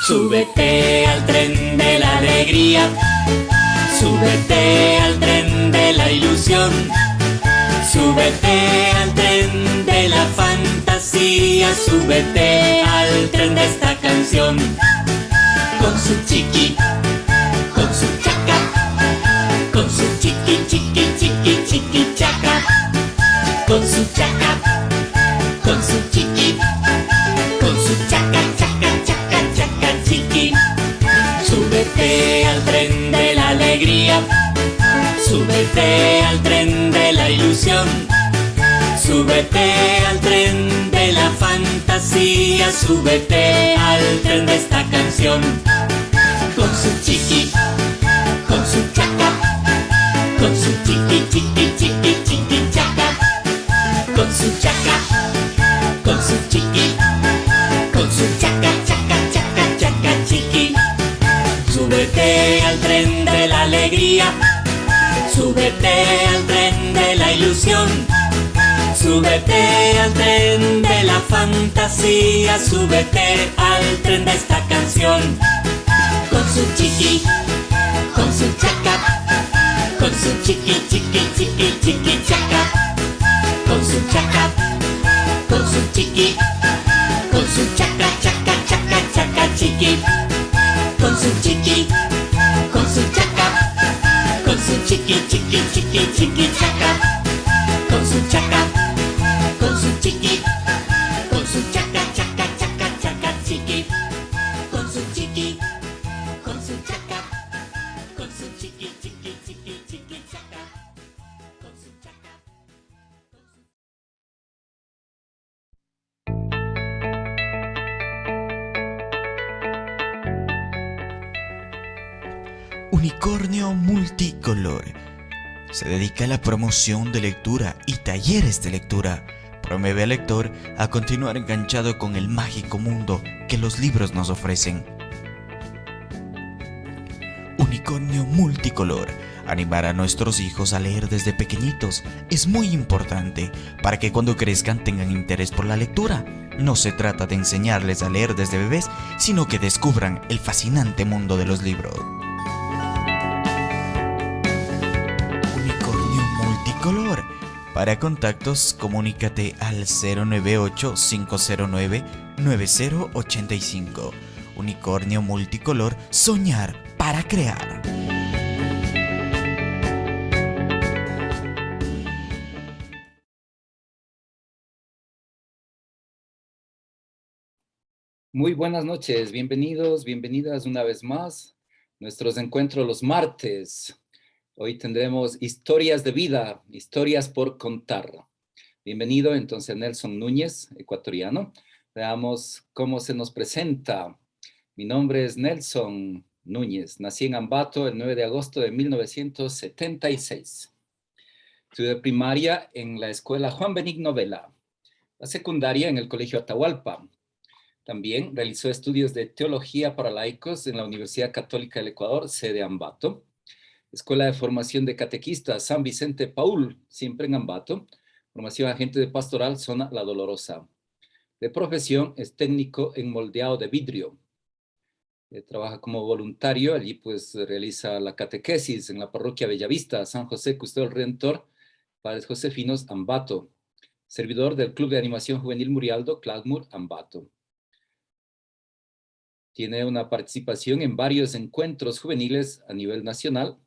Súbete al tren de la alegría, súbete al tren de la ilusión, súbete al tren de la fantasía, súbete al tren de esta canción. Con su chiqui, con su chaca, con su chiqui, chiqui, chiqui, chiqui, chaca, con su chaca, con su chiqui, con su chaca, chaca, chaca, chaca, chiqui. Súbete al tren de la alegría, súbete al tren de la ilusión, súbete al tren de la fantasía, súbete al tren de esta canción. Con su chiqui, con su chaca, con su chiqui, chiqui, chiqui, chiqui, chaca, con su chaca, con su chiqui, con su chaca, chaca, chaca, chaca, chiqui. Súbete al tren de la alegría, súbete al tren de la ilusión, súbete al tren de la fantasía, súbete al tren de esta canción. Con su chiqui, con su chaca, con su chiqui, chiqui, chiqui, chiqui, chaca, con su chaca, con su chiqui, con su chaca, chaca, chaca, chaca, chiqui. Con su chiqui, con su chaca, con su chiqui, chiqui, chiqui, chiqui, chaca, con su chaca, con su chiqui, con su chaca, chaca, chaca, chaca, chiqui, con su chiqui, con su chaca, con su chiqui, chiqui, chiqui, chiqui, chaca, con su chaca. Unicornio Multicolor se dedica a la promoción de lectura y talleres de lectura. Promueve al lector a continuar enganchado con el mágico mundo que los libros nos ofrecen. Unicornio Multicolor. Animar a nuestros hijos a leer desde pequeñitos es muy importante para que cuando crezcan tengan interés por la lectura. No se trata de enseñarles a leer desde bebés, sino que descubran el fascinante mundo de los libros. Unicornio Multicolor. Para contactos, comunícate al 098-509-9085. Unicornio Multicolor, soñar para crear. Muy buenas noches, bienvenidos, bienvenidas una vez más. Nuestros encuentros los martes. Hoy tendremos historias de vida, historias por contar. Bienvenido entonces Nelson Núñez, ecuatoriano. Veamos cómo se nos presenta. Mi nombre es Nelson Núñez. Nací en Ambato el 9 de agosto de 1976. Estudié primaria en la escuela Juan Benigno Vela. La secundaria en el colegio Atahualpa. También realizó estudios de teología para laicos en la Universidad Católica del Ecuador, sede Ambato. Escuela de Formación de Catequistas San Vicente Paul, siempre en Ambato. Formación agente de pastoral, zona La Dolorosa. De profesión es técnico en moldeado de vidrio. Trabaja como voluntario, allí pues realiza la catequesis en la parroquia Bellavista, San José Custodio del Redentor, Padres Josefinos, Ambato. Servidor del Club de Animación Juvenil Murialdo, Clagmur, Ambato. Tiene una participación en varios encuentros juveniles a nivel nacional.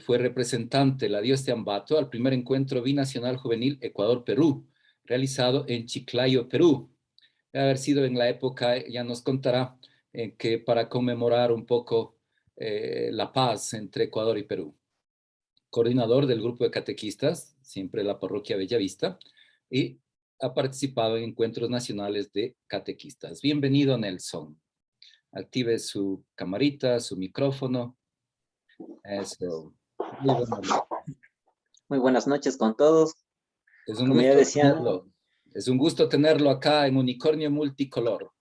Fue representante la Dios de Ambato al primer encuentro binacional juvenil Ecuador-Perú, realizado en Chiclayo, Perú. Debe haber sido en la época, ya nos contará, que para conmemorar un poco la paz entre Ecuador y Perú. Coordinador del grupo de catequistas, siempre la parroquia Bellavista, y ha participado en encuentros nacionales de catequistas. Bienvenido, Nelson. Active su camarita, su micrófono. Eso. Muy buenas noches con todos. Es un gusto tenerlo. Es un gusto tenerlo acá en Unicornio Multicolor.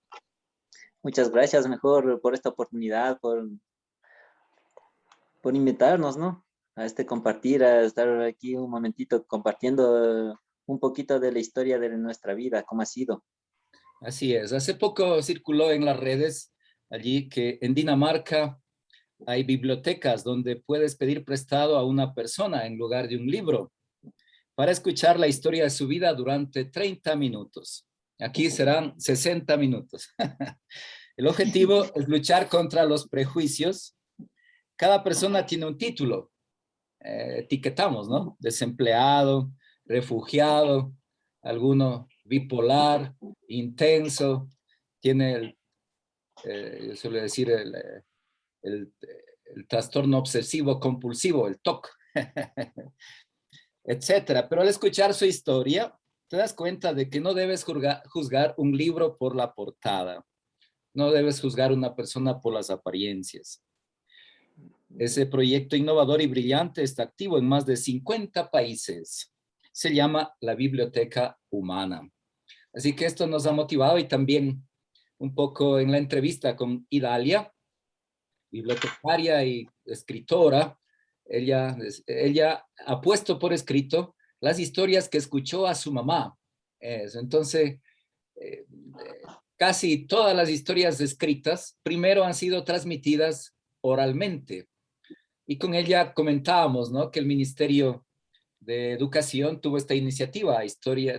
Muchas gracias, mejor, por esta oportunidad, por invitarnos, ¿no? A compartir, a estar aquí un momentito compartiendo un poquito de la historia de nuestra vida, cómo ha sido. Así es. Hace poco circuló en las redes allí que en Dinamarca hay bibliotecas donde puedes pedir prestado a una persona en lugar de un libro para escuchar la historia de su vida durante 30 minutos. Aquí serán 60 minutos. El objetivo es luchar contra los prejuicios. Cada persona tiene un título. Etiquetamos, ¿no? Desempleado, refugiado, alguno bipolar, intenso, tiene yo suelo decir el, el trastorno obsesivo compulsivo, el TOC, etcétera. Pero al escuchar su historia, te das cuenta de que no debes juzgar un libro por la portada. No debes juzgar a una persona por las apariencias. Ese proyecto innovador y brillante está activo en más de 50 países. Se llama la Biblioteca Humana. Así que esto nos ha motivado y también un poco en la entrevista con Idalia, bibliotecaria y escritora, ella ha puesto por escrito las historias que escuchó a su mamá. Entonces, casi todas las historias escritas primero han sido transmitidas oralmente. Y con ella comentábamos, ¿no?, que el Ministerio de Educación tuvo esta iniciativa,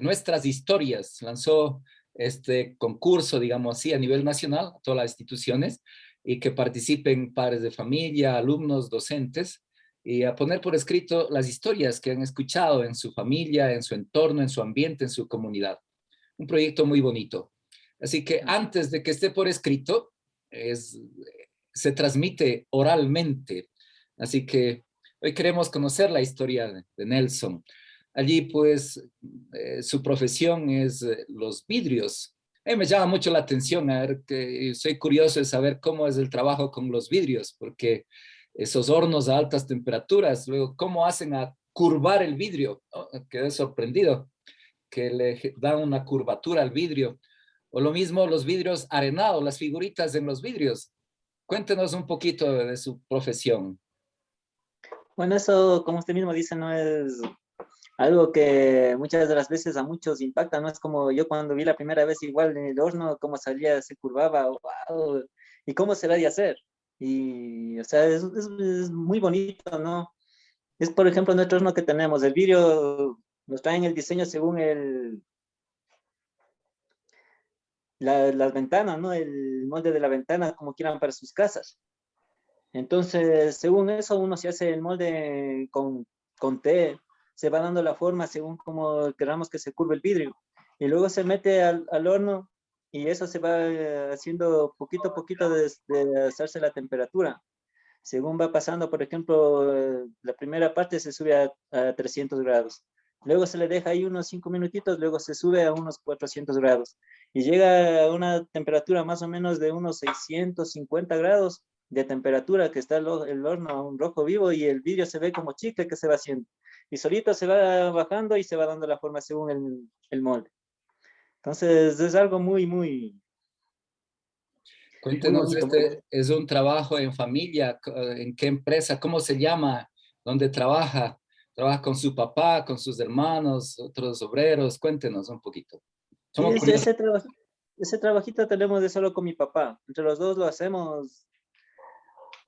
Nuestras Historias, lanzó este concurso, digamos así, a nivel nacional, a todas las instituciones, y que participen padres de familia, alumnos, docentes, y a poner por escrito las historias que han escuchado en su familia, en su entorno, en su ambiente, en su comunidad. Un proyecto muy bonito. Así que antes de que esté por escrito, se transmite oralmente. Así que hoy queremos conocer la historia de Nelson. Allí, pues, su profesión es los vidrios. Me llama mucho la atención, soy curioso de saber cómo es el trabajo con los vidrios, porque esos hornos a altas temperaturas, luego, ¿cómo hacen a curvar el vidrio? Oh, quedé sorprendido que le dan una curvatura al vidrio. O lo mismo los vidrios arenados, las figuritas en los vidrios. Cuéntenos un poquito de su profesión. Bueno, eso, como usted mismo dice, no es algo que muchas de las veces a muchos impacta, no es como yo cuando vi la primera vez igual en el horno, cómo salía, se curvaba, wow, y cómo será de hacer. Y, o sea, es muy bonito, ¿no? Es, por ejemplo, nuestro horno que tenemos, el vidrio, nos traen el diseño según las ventanas, ¿no? El molde de la ventana, como quieran para sus casas. Entonces, según eso, uno se hace el molde con té, se va dando la forma según como queramos que se curve el vidrio. Y luego se mete al horno y eso se va haciendo poquito a poquito de hacerse la temperatura. Según va pasando, por ejemplo, la primera parte se sube a 300 grados. Luego se le deja ahí unos 5 minutitos, luego se sube a unos 400 grados. Y llega a una temperatura más o menos de unos 650 grados de temperatura, que está el horno a un rojo vivo y el vidrio se ve como chicle que se va haciendo. Y solito se va bajando y se va dando la forma según el molde. Entonces es algo muy, muy, muy Cuéntenos, bonito. Muy bonito. es un trabajo en familia, ¿en qué empresa? ¿Cómo se llama? ¿Dónde trabaja? ¿Trabaja con su papá, con sus hermanos, otros obreros? Cuéntenos un poquito. Sí, Somos curiosos. ese trabajito tenemos de solo con mi papá. Entre los dos lo hacemos.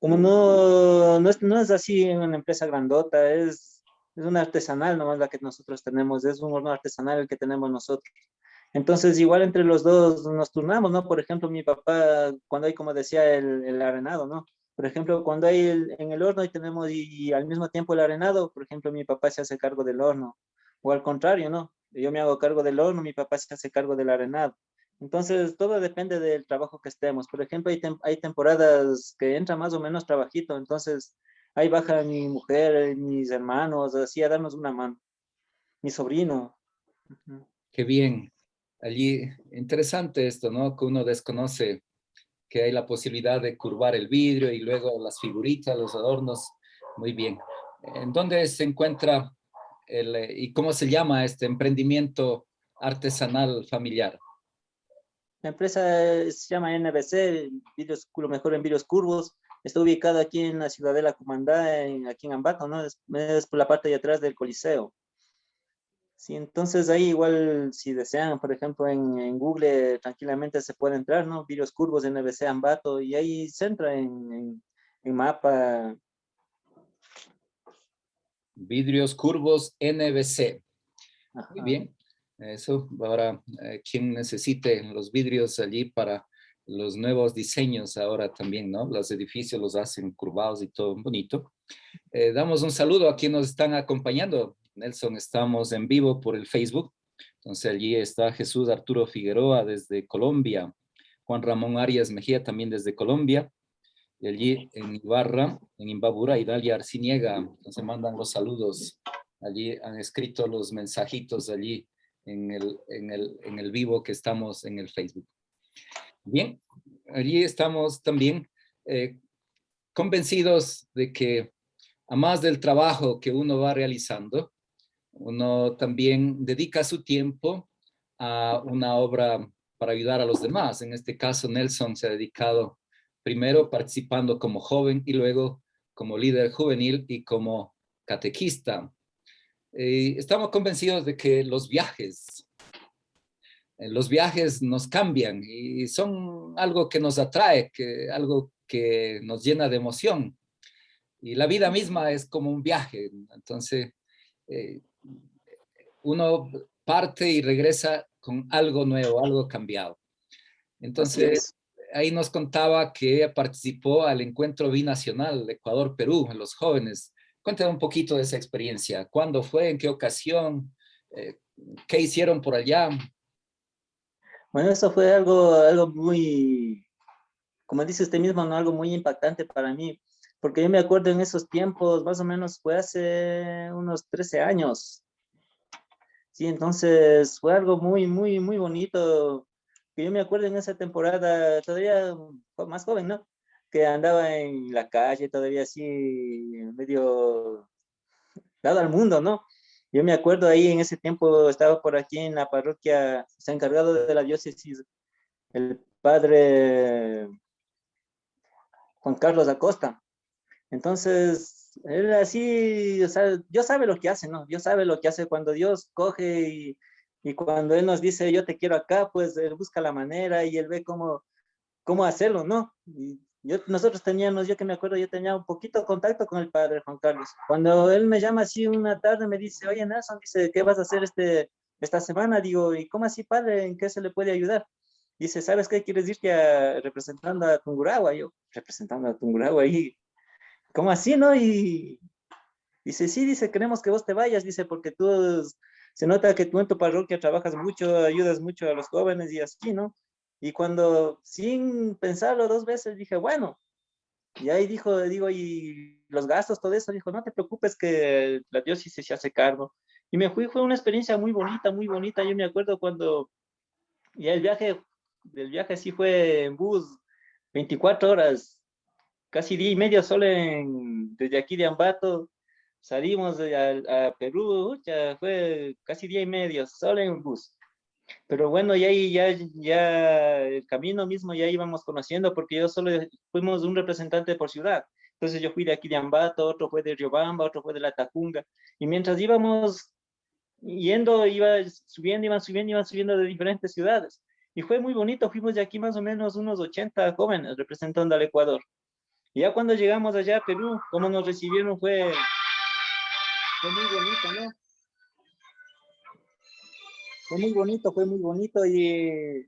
Como no es así una empresa grandota, es una artesanal nomás la que nosotros tenemos, es un horno artesanal el que tenemos nosotros. Entonces, igual entre los dos nos turnamos, ¿no? Por ejemplo, mi papá, cuando hay, como decía, el arenado, ¿no? Por ejemplo, cuando hay en el horno y tenemos y al mismo tiempo el arenado, por ejemplo, mi papá se hace cargo del horno. O al contrario, ¿no? Yo me hago cargo del horno, mi papá se hace cargo del arenado. Entonces, todo depende del trabajo que estemos. Por ejemplo, hay temporadas que entra más o menos trabajito, entonces ahí baja mi mujer, mis hermanos, así a darnos una mano. Mi sobrino. Ujú. Qué bien. Allí, interesante esto, ¿no? Que uno desconoce que hay la posibilidad de curvar el vidrio y luego las figuritas, los adornos. Muy bien. ¿En dónde se encuentra y cómo se llama este emprendimiento artesanal familiar? La empresa se llama NBC, lo mejor en vidrios curvos. Está ubicada aquí en la Ciudadela Comandá, aquí en Ambato, ¿no? Es por la parte de atrás del Coliseo. Sí, entonces ahí igual si desean, por ejemplo, en Google tranquilamente se puede entrar, ¿no? Vidrios curvos NBC Ambato y ahí se entra en mapa. Vidrios curvos NBC. Muy Ajá. bien. Eso, ahora, quien necesite los vidrios allí para los nuevos diseños ahora también, ¿no? Los edificios los hacen curvados y todo bonito. Damos un saludo a quienes nos están acompañando. Nelson, estamos en vivo por el Facebook. Entonces allí está Jesús Arturo Figueroa desde Colombia. Juan Ramón Arias Mejía también desde Colombia. Y allí en Ibarra, en Imbabura, Idalia Arciniega. Entonces mandan los saludos. Allí han escrito los mensajitos allí en el vivo que estamos en el Facebook. Bien, allí estamos también convencidos de que a más del trabajo que uno va realizando, uno también dedica su tiempo a una obra para ayudar a los demás. En este caso, Nelson se ha dedicado primero participando como joven y luego como líder juvenil y como catequista. Estamos convencidos de que los viajes nos cambian y son algo que nos atrae, algo que nos llena de emoción. Y la vida misma es como un viaje. Entonces, eh, uno parte y regresa con algo nuevo, algo cambiado. Así Entonces, es. ahí nos contaba que ella participó al encuentro binacional Ecuador-Perú, en los jóvenes. Cuéntame un poquito de esa experiencia. ¿Cuándo fue? ¿En qué ocasión? Eh, ¿Qué hicieron por allá? Bueno, eso fue algo muy, como dice usted mismo, ¿no? Algo muy impactante para mí, porque yo me acuerdo en esos tiempos, más o menos fue hace unos 13 años. Sí, entonces fue algo muy, muy, muy bonito. Que yo me acuerdo en esa temporada, todavía más joven, ¿no? Que andaba en la calle, todavía así, medio dado al mundo, ¿no? Yo me acuerdo ahí en ese tiempo, estaba por aquí en la parroquia, se ha encargado de la diócesis, el padre Juan Carlos Acosta. Entonces, él así, o sea, Dios sabe lo que hace, ¿no? Dios sabe lo que hace cuando Dios coge y cuando Él nos dice, yo te quiero acá, pues Él busca la manera y Él ve cómo hacerlo, ¿no? Y nosotros teníamos, yo que me acuerdo, yo tenía un poquito de contacto con el padre Juan Carlos. Cuando Él me llama así una tarde, me dice, oye, Nelson, dice, ¿qué vas a hacer esta semana? Digo, ¿y cómo así, padre? ¿En qué se le puede ayudar? Dice, ¿sabes qué? ¿Quieres irte representando a Tungurahua? Yo, representando a Tungurahua, y ¿cómo así, no? Y dice, sí, dice, queremos que vos te vayas, dice, porque se nota que tú en tu parroquia trabajas mucho, ayudas mucho a los jóvenes y así, ¿no? Y cuando, sin pensarlo dos veces, dije, bueno, y ahí digo, y los gastos, todo eso, dijo, no te preocupes que la diócesis se hace cargo. Y me fui, fue una experiencia muy bonita, muy bonita. Yo me acuerdo cuando, ya el viaje sí fue en bus, 24 horas, casi día y medio solo desde aquí de Ambato, salimos a Perú, ya fue casi día y medio solo en bus. Pero bueno, y ahí ya el camino mismo ya íbamos conociendo porque yo solo fuimos un representante por ciudad. Entonces yo fui de aquí de Ambato, otro fue de Riobamba, otro fue de La Tacunga. Y mientras íbamos yendo, iban subiendo de diferentes ciudades. Y fue muy bonito, fuimos de aquí más o menos unos 80 jóvenes representando al Ecuador. Y ya cuando llegamos allá a Perú, cómo nos recibieron fue muy bonito, ¿no? Fue muy bonito y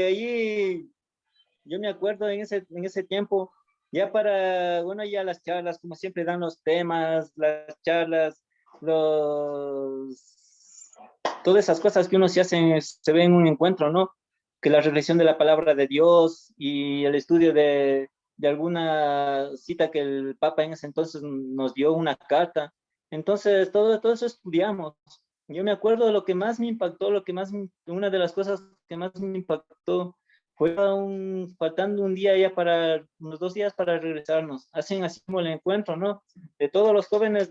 ahí yo me acuerdo en ese tiempo, ya para, bueno, ya las charlas, como siempre dan los temas, las charlas, todas esas cosas que uno se hace, se ve en un encuentro, ¿no? Que la reflexión de la palabra de Dios y el estudio de alguna cita que el Papa en ese entonces nos dio una carta. Entonces, todo eso estudiamos. Yo me acuerdo de lo que más me impactó, una de las cosas que más me impactó fue faltando un día ya unos 2 días para regresarnos. Hacen así como el encuentro, ¿no? De todos los jóvenes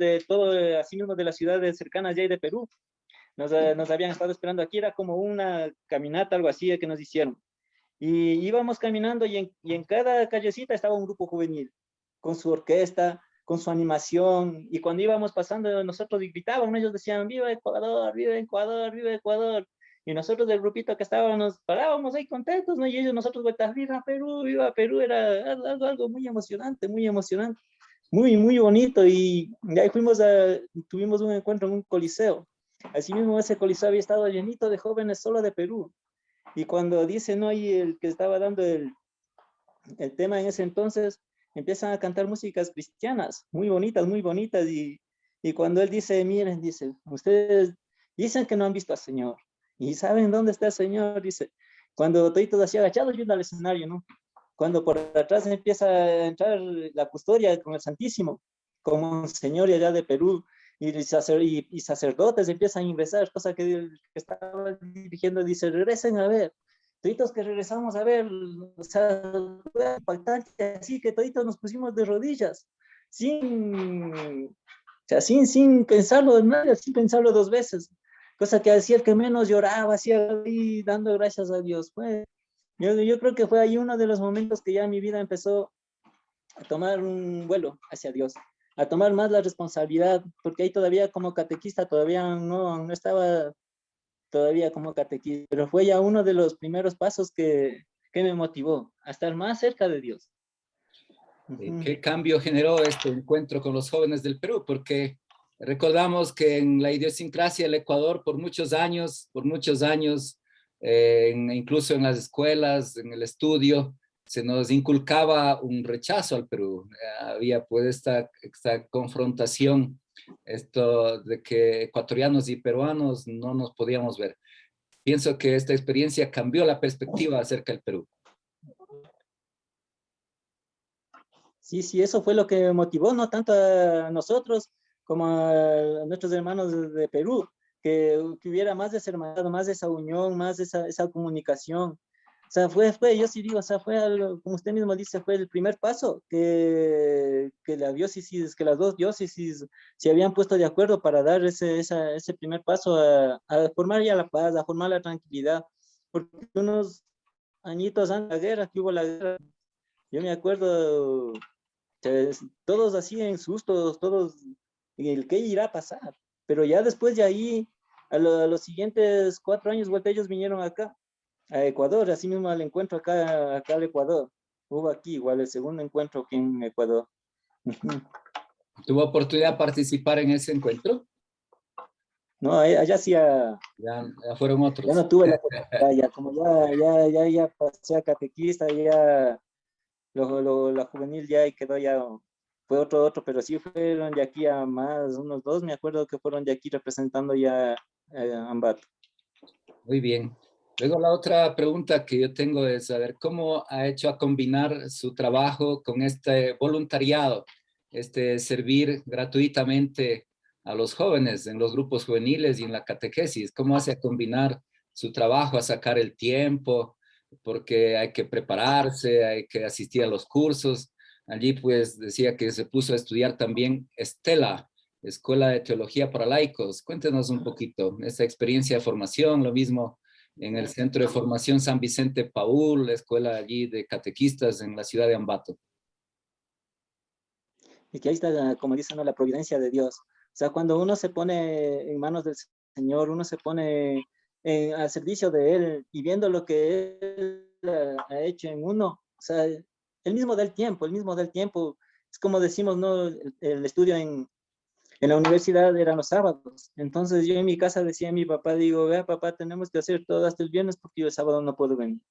así mismo de las ciudades cercanas ya y de Perú. Nos habían estado esperando aquí, era como una caminata, algo así que nos hicieron. Y íbamos caminando y en cada callecita estaba un grupo juvenil, con su orquesta, con su animación, y cuando íbamos pasando nosotros gritábamos, ellos decían, viva Ecuador, viva Ecuador, viva Ecuador, y nosotros del grupito que estábamos, parábamos ahí contentos, ¿no? Y ellos, nosotros vueltas, viva Perú, era algo muy emocionante, muy, muy bonito, y ahí tuvimos un encuentro en un coliseo. Asimismo, ese coliseo había estado llenito de jóvenes solo de Perú, y cuando dice, ¿no? Y el que estaba dando el tema en ese entonces, empiezan a cantar músicas cristianas, muy bonitas, y cuando él dice, miren, dice, ustedes dicen que no han visto al Señor, y saben dónde está el Señor, dice, cuando todos así agachados yendo al escenario, ¿no? Cuando por atrás empieza a entrar la custodia con el Santísimo, como un señor allá de Perú, y sacerdotes empiezan a ingresar, cosa que el que estaba dirigiendo dice, regresen a ver, toditos que regresamos a ver, o sea, fue impactante, así que toditos nos pusimos de rodillas, o sea, sin pensarlo de nada, sin pensarlo dos veces, cosa que hacía el que menos lloraba, hacía ahí dando gracias a Dios. Yo creo que fue ahí uno de los momentos que ya mi vida empezó a tomar un vuelo hacia Dios, a tomar más la responsabilidad, porque ahí todavía como catequista, todavía no estaba todavía como catequista, pero fue ya uno de los primeros pasos que me motivó a estar más cerca de Dios. ¿Qué cambio generó este encuentro con los jóvenes del Perú? Porque recordamos que en la idiosincrasia del Ecuador por muchos años, incluso en las escuelas, en el estudio, se nos inculcaba un rechazo al Perú. Había pues esta confrontación, esto de que ecuatorianos y peruanos no nos podíamos ver. Pienso que esta experiencia cambió la perspectiva acerca del Perú. Sí, eso fue lo que motivó, no tanto a nosotros como a nuestros hermanos de Perú, que hubiera más de esa hermandad, más de esa unión, más de esa comunicación. O sea, yo sí digo, o sea, fue algo, como usted mismo dice, fue el primer paso que las dos diócesis se habían puesto de acuerdo para dar ese primer paso a formar ya la paz, a formar la tranquilidad, porque unos añitos antes de la guerra, que hubo la guerra, yo me acuerdo, todos así en sustos, todos, el qué irá a pasar, pero ya después de ahí, los siguientes 4 años, vuelta, ellos vinieron acá, a Ecuador, así mismo al encuentro acá al Ecuador, hubo aquí igual el segundo encuentro aquí en Ecuador. ¿Tuvo oportunidad de participar en ese encuentro? No, allá sí Ya fueron otros. ya no tuve la oportunidad, ya como ya pasé a catequista, ya la juvenil ya quedó ya, fue otro, pero sí fueron de aquí a más, unos 2, me acuerdo que fueron de aquí representando ya a Ambato. Muy bien. Luego la otra pregunta que yo tengo es saber cómo ha hecho a combinar su trabajo con este voluntariado, este servir gratuitamente a los jóvenes en los grupos juveniles y en la catequesis. ¿Cómo hace a combinar su trabajo, a sacar el tiempo? Porque hay que prepararse, hay que asistir a los cursos. Allí pues decía que se puso a estudiar también Estela, Escuela de Teología para Laicos. Cuéntenos un poquito esa experiencia de formación, lo mismo en el Centro de Formación San Vicente Paúl, la escuela allí de catequistas en la ciudad de Ambato. Y que ahí está, como dicen, ¿no?, la providencia de Dios. O sea, cuando uno se pone en manos del Señor, uno se pone al servicio de Él y viendo lo que Él ha hecho en uno, o sea, Él mismo da el tiempo. Es como decimos, ¿no? El estudio en la universidad eran los sábados. Entonces yo en mi casa decía a mi papá, digo, vea papá, tenemos que hacer todo hasta el viernes porque yo el sábado no puedo venir.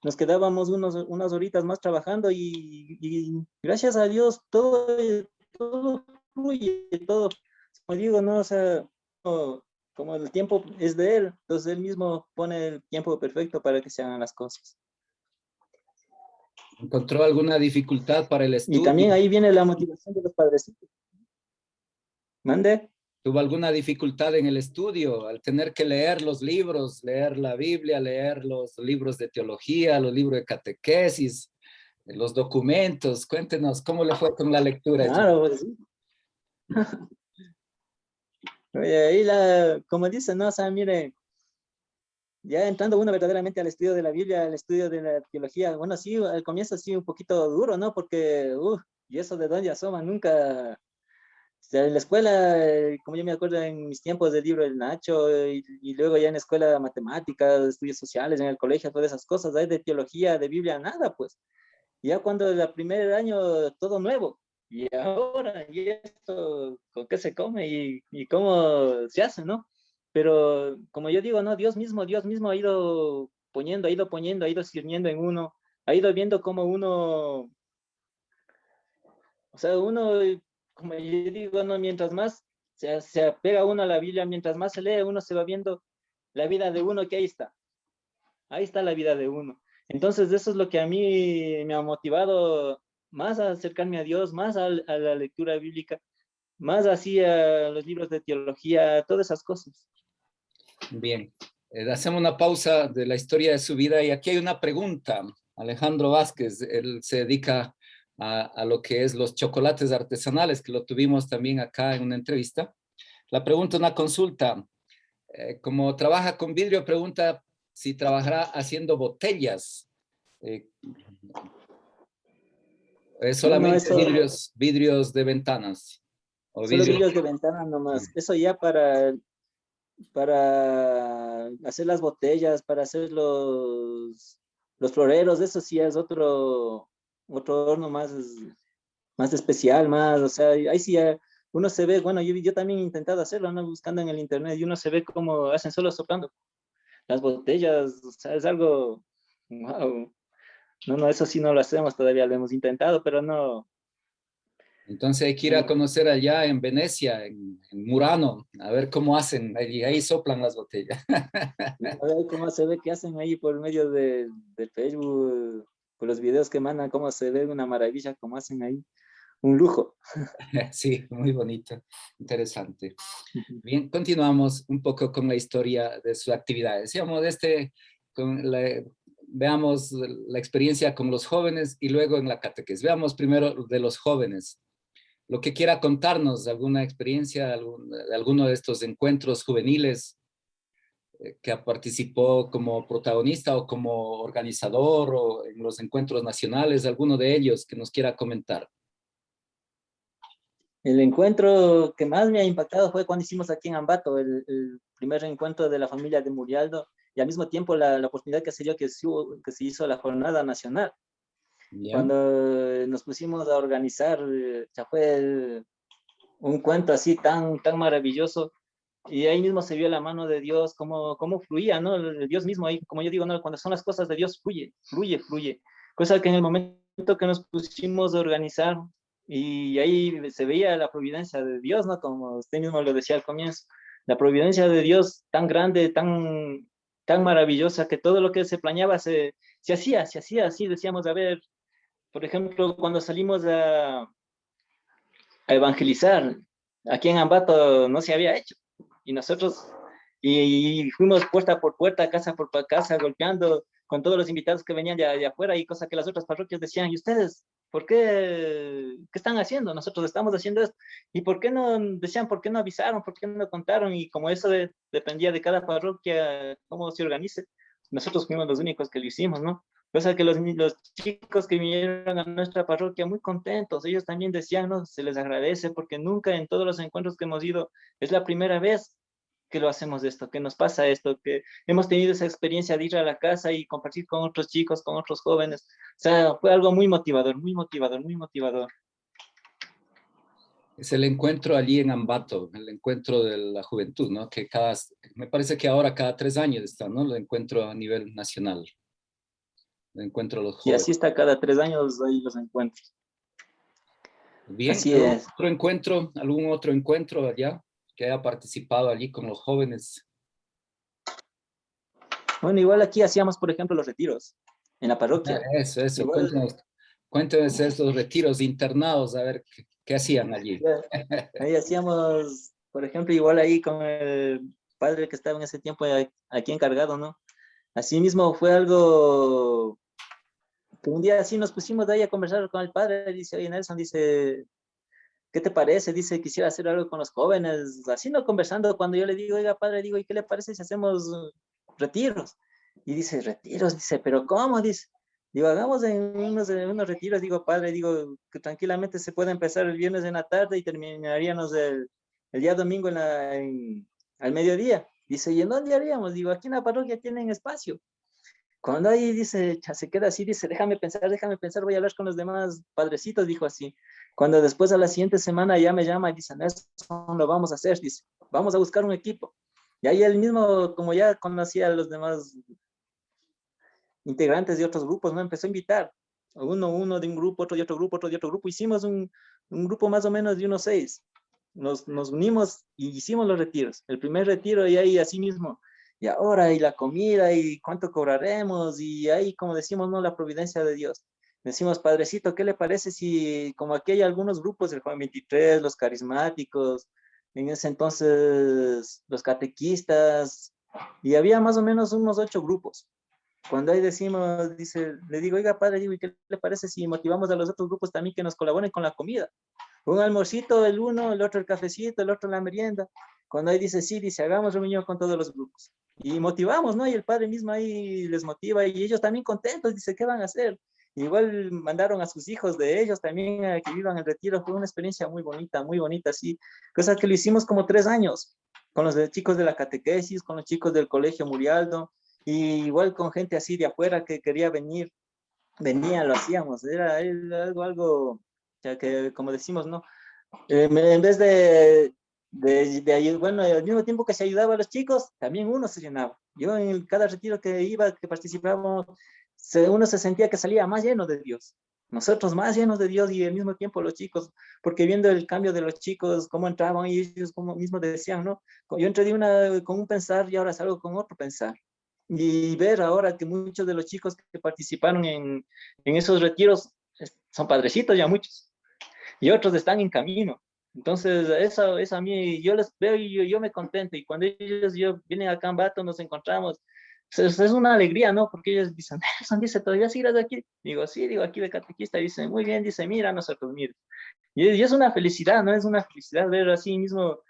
Nos quedábamos unas horitas más trabajando y gracias a Dios todo fluye, todo. Como digo, ¿no? O sea, como el tiempo es de Él, entonces Él mismo pone el tiempo perfecto para que se hagan las cosas. ¿Encontró alguna dificultad para el estudio? Y también ahí viene la motivación de los padrecitos. ¿Mande? ¿Tuvo alguna dificultad en el estudio al tener que leer los libros, leer la Biblia, leer los libros de teología, los libros de catequesis, los documentos? Cuéntenos, ¿cómo le fue con la lectura? Claro, pues sí. Ahí como dicen, no, o sea, mire, ya entrando uno verdaderamente al estudio de la Biblia, al estudio de la teología, bueno, sí, al comienzo sí un poquito duro, ¿no? Porque y eso de dónde asoma, nunca. O sea, en la escuela, como yo me acuerdo en mis tiempos del libro del Nacho, y luego ya en la escuela matemáticas, estudios sociales, en el colegio, todas esas cosas, hay de teología, de Biblia, nada, pues. Ya cuando el primer año, todo nuevo. Y ahora, ¿y esto con qué se come y cómo se hace, no? Pero como yo digo, no, Dios mismo ha ido poniendo, ha ido sirviendo en uno, ha ido viendo cómo uno, o sea, uno, como yo digo, no, mientras más se apega uno a la Biblia, mientras más se lee, uno se va viendo la vida de uno que ahí está la vida de uno. Entonces, eso es lo que a mí me ha motivado más a acercarme a Dios, más a la lectura bíblica, más así a los libros de teología, todas esas cosas. Bien, hacemos una pausa de la historia de su vida y aquí hay una pregunta. Alejandro Vázquez, él se dedica a lo que es los chocolates artesanales, que lo tuvimos también acá en una entrevista. La pregunta, una consulta. Como trabaja con vidrio, pregunta si trabajará haciendo botellas. Es No, no, solamente eso, vidrios de ventanas. O solo vidrios. vidrios de ventana nomás. Eso ya para hacer las botellas, para hacer los floreros, eso sí es otro horno más especial, más, o sea, ahí sí uno se ve, bueno, yo también he intentado hacerlo, ¿no? Buscando en el internet y uno se ve cómo hacen solo soplando las botellas, o sea, es algo, wow. No, no, eso sí no lo hacemos todavía, lo hemos intentado, pero no. Entonces hay que ir a conocer allá en Venecia, en Murano, a ver cómo hacen. Ahí soplan las botellas. A ver cómo se ve que hacen ahí por medio del Facebook, por los videos que mandan, cómo se ve una maravilla, cómo hacen ahí, un lujo. Sí, muy bonito, interesante. Bien, continuamos un poco con la historia de sus actividades. Decíamos, veamos la experiencia con los jóvenes y luego en la catequesis. Veamos primero de los jóvenes. Lo que quiera contarnos, alguna experiencia de alguno de estos encuentros juveniles que participó como protagonista o como organizador o en los encuentros nacionales, alguno de ellos que nos quiera comentar. El encuentro que más me ha impactado fue cuando hicimos aquí en Ambato el primer encuentro de la familia de Murialdo y al mismo tiempo la oportunidad que se dio que se hizo la jornada nacional. ¿Ya? Cuando nos pusimos a organizar, ya fue un cuento así tan maravilloso. Y ahí mismo se vio la mano de Dios, cómo fluía, ¿no? El Dios mismo ahí, como yo digo, ¿no? Cuando son las cosas de Dios, fluye. Cosa que en el momento que nos pusimos a organizar, y ahí se veía la providencia de Dios, ¿no? Como usted mismo lo decía al comienzo, la providencia de Dios tan grande, tan maravillosa, que todo lo que se planeaba se hacía así. Decíamos, a ver, por ejemplo, cuando salimos a evangelizar, aquí en Ambato no se había hecho. Y nosotros fuimos puerta por puerta, casa por casa, golpeando con todos los invitados que venían de afuera y cosa que las otras parroquias decían, ¿y ustedes qué están haciendo? Nosotros estamos haciendo esto. ¿Y por qué no decían, por qué no avisaron, por qué no contaron? Y como eso dependía de cada parroquia, cómo se organice, nosotros fuimos los únicos que lo hicimos, ¿no? Cosa que los chicos que vinieron a nuestra parroquia muy contentos, ellos también decían, no, se les agradece porque nunca en todos los encuentros que hemos ido es la primera vez que lo hacemos esto, que nos pasa esto, que hemos tenido esa experiencia de ir a la casa y compartir con otros chicos, con otros jóvenes. O sea, fue algo muy motivador, muy motivador, muy motivador. Es el encuentro allí en Ambato, el encuentro de la juventud, ¿no? Que me parece que ahora cada 3 años está, ¿no? El encuentro a nivel nacional, el encuentro de los Y jóvenes. así está cada 3 años ahí los encuentros. Bien, Así es. algún otro encuentro allá que haya participado allí con los jóvenes? Bueno, igual aquí hacíamos, por ejemplo, los retiros en la parroquia. Eso, Igual, cuéntenos esos retiros internados, a ver qué hacían allí. ahí hacíamos, por ejemplo, igual ahí con el padre que estaba en ese tiempo aquí encargado, ¿no? Así mismo fue algo que un día así nos pusimos de ahí a conversar con el padre, dice, oye Nelson, dice, ¿qué te parece? Dice, quisiera hacer algo con los jóvenes, así no conversando, cuando yo le digo, oiga padre, digo, ¿y qué le parece si hacemos retiros? Y dice, retiros, dice, pero ¿cómo? Dice, Digo, hagamos en unos retiros, digo, padre, digo, que tranquilamente se puede empezar el viernes en la tarde y terminaríamos el día domingo al mediodía. Dice, ¿y en dónde haríamos? Digo, aquí en la parroquia tienen espacio. Cuando ahí dice, se queda así, dice, déjame pensar, voy a hablar con los demás padrecitos, dijo así. Cuando después a la siguiente semana ya me llama y dice, no, eso no lo vamos a hacer, dice, vamos a buscar un equipo. Y ahí él mismo, como ya conocía a los demás integrantes de otros grupos, ¿no? Empezó a invitar, uno de un grupo, otro de otro grupo, otro de otro grupo. Hicimos un grupo más o menos de unos 6. Nos unimos y hicimos los retiros. El primer retiro y ahí así mismo, y ahora, y la comida, y cuánto cobraremos, y ahí, como decimos, ¿no? La providencia de Dios. Decimos, padrecito, ¿qué le parece si, como aquí hay algunos grupos, el Juan 23, los carismáticos, en ese entonces los catequistas, y había más o menos unos 8 grupos. Cuando ahí decimos, dice, le digo, oiga, padre, digo, ¿y qué le parece si motivamos a los otros grupos también que nos colaboren con la comida? Un almuercito, el uno, el otro el cafecito, el otro la merienda. Cuando ahí dice, sí, dice, hagamos reunión con todos los grupos. Y motivamos, ¿no? Y el padre mismo ahí les motiva y ellos también contentos, dice, ¿qué van a hacer? Igual mandaron a sus hijos de ellos también a que vivan el retiro. Fue una experiencia muy bonita, sí. Cosa que lo hicimos como 3 años, con los chicos de la catequesis, con los chicos del colegio Murialdo, y igual con gente así de afuera que quería venir, venía, lo hacíamos, era algo, ya que como decimos, ¿no? En vez bueno, al mismo tiempo que se ayudaba a los chicos, también uno se llenaba. Yo en cada retiro que iba, que participábamos, uno se sentía que salía más lleno de Dios. Nosotros más llenos de Dios y al mismo tiempo los chicos, porque viendo el cambio de los chicos, cómo entraban y ellos como mismo decían, ¿no? Yo entré con un pensar y ahora salgo con otro pensar. Y ver ahora que muchos de los chicos que participaron en esos retiros son padrecitos ya muchos y otros están en camino. Entonces, eso a mí, yo les veo y yo me contento. Y cuando ellos vienen acá en Bato, nos encontramos, pues, es una alegría, ¿no? Porque ellos dicen, Nelson, dice, ¿todavía sigues de aquí? Digo, sí, digo, aquí de catequista. Dice, muy bien, dice, mira, nosotros, mira. Y es una felicidad, ¿no? Es una felicidad ver así mismo,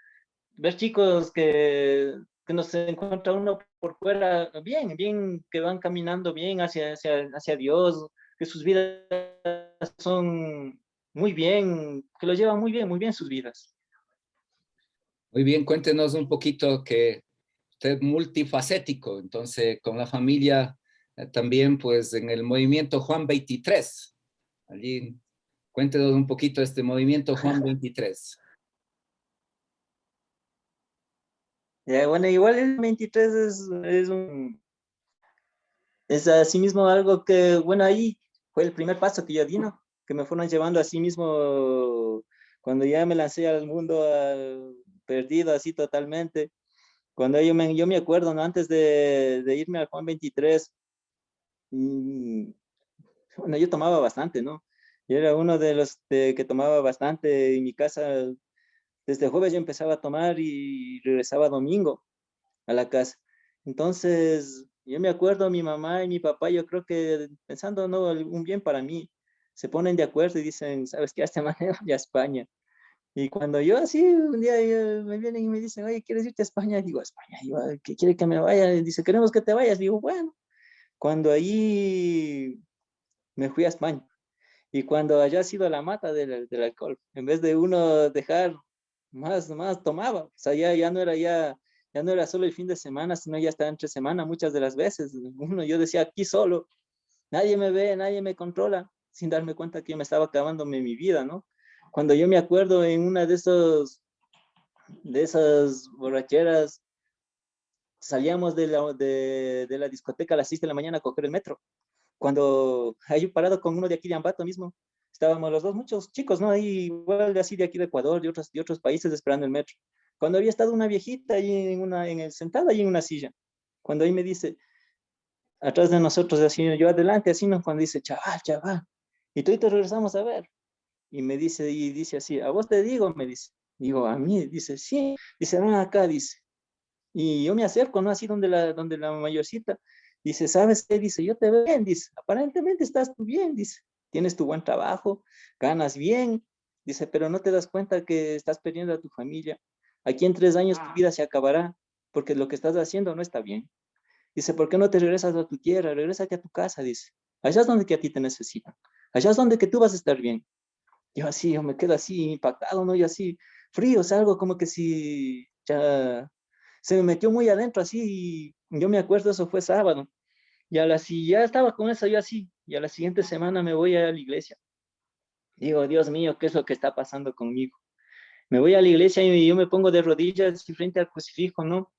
ver chicos que nos encuentra uno por fuera bien, bien, que van caminando bien hacia Dios, que sus vidas son muy bien, que lo llevan muy bien sus vidas. Muy bien, cuéntenos un poquito que usted es multifacético, entonces con la familia también pues en el movimiento Juan 23. Allí, cuéntenos un poquito de este movimiento Juan 23. Bueno, igual el 23 es así mismo algo que, bueno, ahí fue el primer paso que yo di, ¿no? Que me fueron llevando así mismo cuando ya me lancé al mundo perdido así totalmente. Cuando yo me acuerdo, ¿no? Antes de irme al Juan 23, mm, bueno, yo tomaba bastante, ¿no? Yo era uno de los que tomaba bastante en mi casa. Desde jueves yo empezaba a tomar y regresaba domingo a la casa. Entonces, yo me acuerdo, mi mamá y mi papá, yo creo que pensando, no, un bien para mí, se ponen de acuerdo y dicen, ¿sabes qué? A esta manera voy a España. Y cuando yo así, un día me vienen y me dicen, oye, ¿quieres irte a España? Digo, ¿a España? Digo, ¿qué quiere que me vaya? Y dice, queremos que te vayas. Digo, bueno, cuando ahí me fui a España. Y cuando allá ha sido la mata del alcohol, en vez de uno dejar más tomaba. O sea, ya no era ya no era solo el fin de semana, sino ya estaba entre semana muchas de las veces. Yo decía aquí solo, nadie me ve, nadie me controla, sin darme cuenta que yo me estaba acabándome mi vida, ¿no? Cuando yo me acuerdo en una de esas borracheras, salíamos de la discoteca a las 6 de la mañana a coger el metro. Cuando hay parado con uno de aquí de Ambato mismo, estábamos los dos, muchos chicos, ¿no? Ahí igual de así de aquí de Ecuador, de otros países esperando el metro. Cuando había estado una viejita ahí sentada ahí en una silla. Cuando ahí me dice, atrás de nosotros, así, yo adelante, así, ¿no? Cuando dice, chaval, chaval. Y todos regresamos a ver. Y dice así, a vos te digo, me dice. Digo, a mí, dice, sí. Dice, ven acá, dice. Y yo me acerco, ¿no? Así donde la mayorcita. Dice, ¿sabes qué? Dice, yo te veo bien, dice, aparentemente estás tú bien, dice, tienes tu buen trabajo, ganas bien, dice, pero no te das cuenta que estás perdiendo a tu familia. Aquí en 3 años tu vida se acabará, porque lo que estás haciendo no está bien. Dice, ¿por qué no te regresas a tu tierra? Regrésate a tu casa, dice. allá es donde que a ti te necesitan, allá es donde que tú vas a estar bien. Yo así, yo me quedo así impactado, ¿no? Yo así, frío, o sea, algo como que si ya se me metió muy adentro así, y yo me acuerdo, eso fue sábado, y si ya estaba con eso yo así, y a la siguiente semana me voy a la iglesia. Digo, Dios mío, ¿qué es lo que está pasando conmigo? Me voy a la iglesia y yo me pongo de rodillas y frente al crucifijo, ¿no?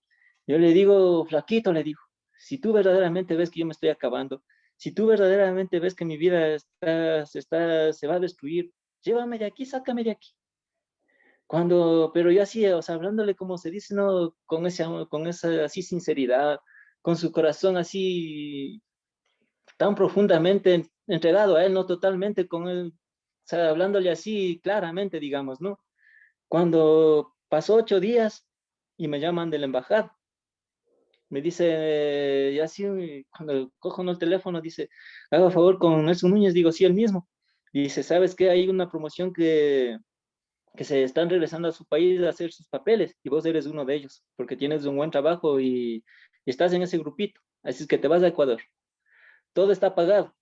Yo le digo, flaquito, le digo, si tú verdaderamente ves que yo me estoy acabando, si tú verdaderamente ves que mi vida se va a destruir, llévame de aquí, sácame de aquí. Pero yo así, o sea, hablándole como se dice, ¿no? Con ese amor, con esa así sinceridad, con su corazón así tan profundamente entregado a él, ¿no? Totalmente con él, o sea, hablándole así claramente, digamos, ¿no? Cuando pasó 8 días y me llaman de la embajada, me dice, y así, cuando cojo ¿no? el teléfono, dice, haga favor con Nelson Núñez, digo, sí, el mismo. Dice, ¿sabes qué? Hay una promoción que se están regresando a su país a hacer sus papeles y vos eres uno de ellos, porque tienes un buen trabajo y estás en ese grupito, así es que te vas a Ecuador. Todo está pagado,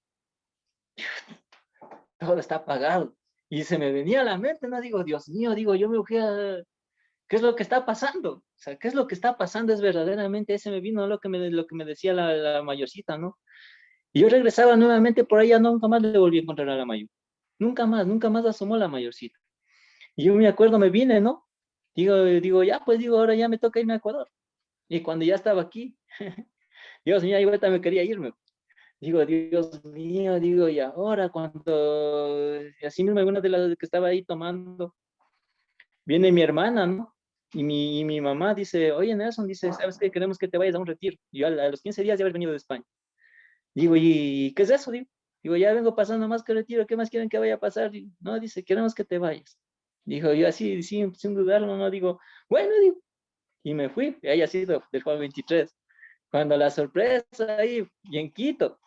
todo está pagado. Y se me venía a la mente, ¿no? Digo, Dios mío, digo, yo me fui a... ¿Qué es lo que está pasando? O sea, ¿qué es lo que está pasando? Es verdaderamente, ese me vino lo que me decía la mayorcita, ¿no? Y yo regresaba nuevamente por allá, nunca más le volví a encontrar a la mayor. Nunca más asomó la mayorcita. Y yo me acuerdo, me vine, ¿no? Digo, ya, pues digo, ahora ya me toca irme a Ecuador. Y cuando ya estaba aquí, Dios mío, ahí vuelta me quería irme. Digo, Dios mío, digo, y ahora cuando, así mismo una de las que estaba ahí tomando, viene mi hermana, ¿no? Y mi mamá dice, oye, Nelson, dice, ¿sabes qué? Queremos que te vayas a un retiro. Y yo a los 15 días de haber venido de España. Digo, ¿y qué es eso? Digo, ya vengo pasando más que retiro, ¿qué más quieren que vaya a pasar? No, dice, queremos que te vayas. Dijo, yo así, sin dudarlo, no, digo, bueno, digo, y me fui, y haya sido del Juan 23. Cuando la sorpresa ahí, y en Quito,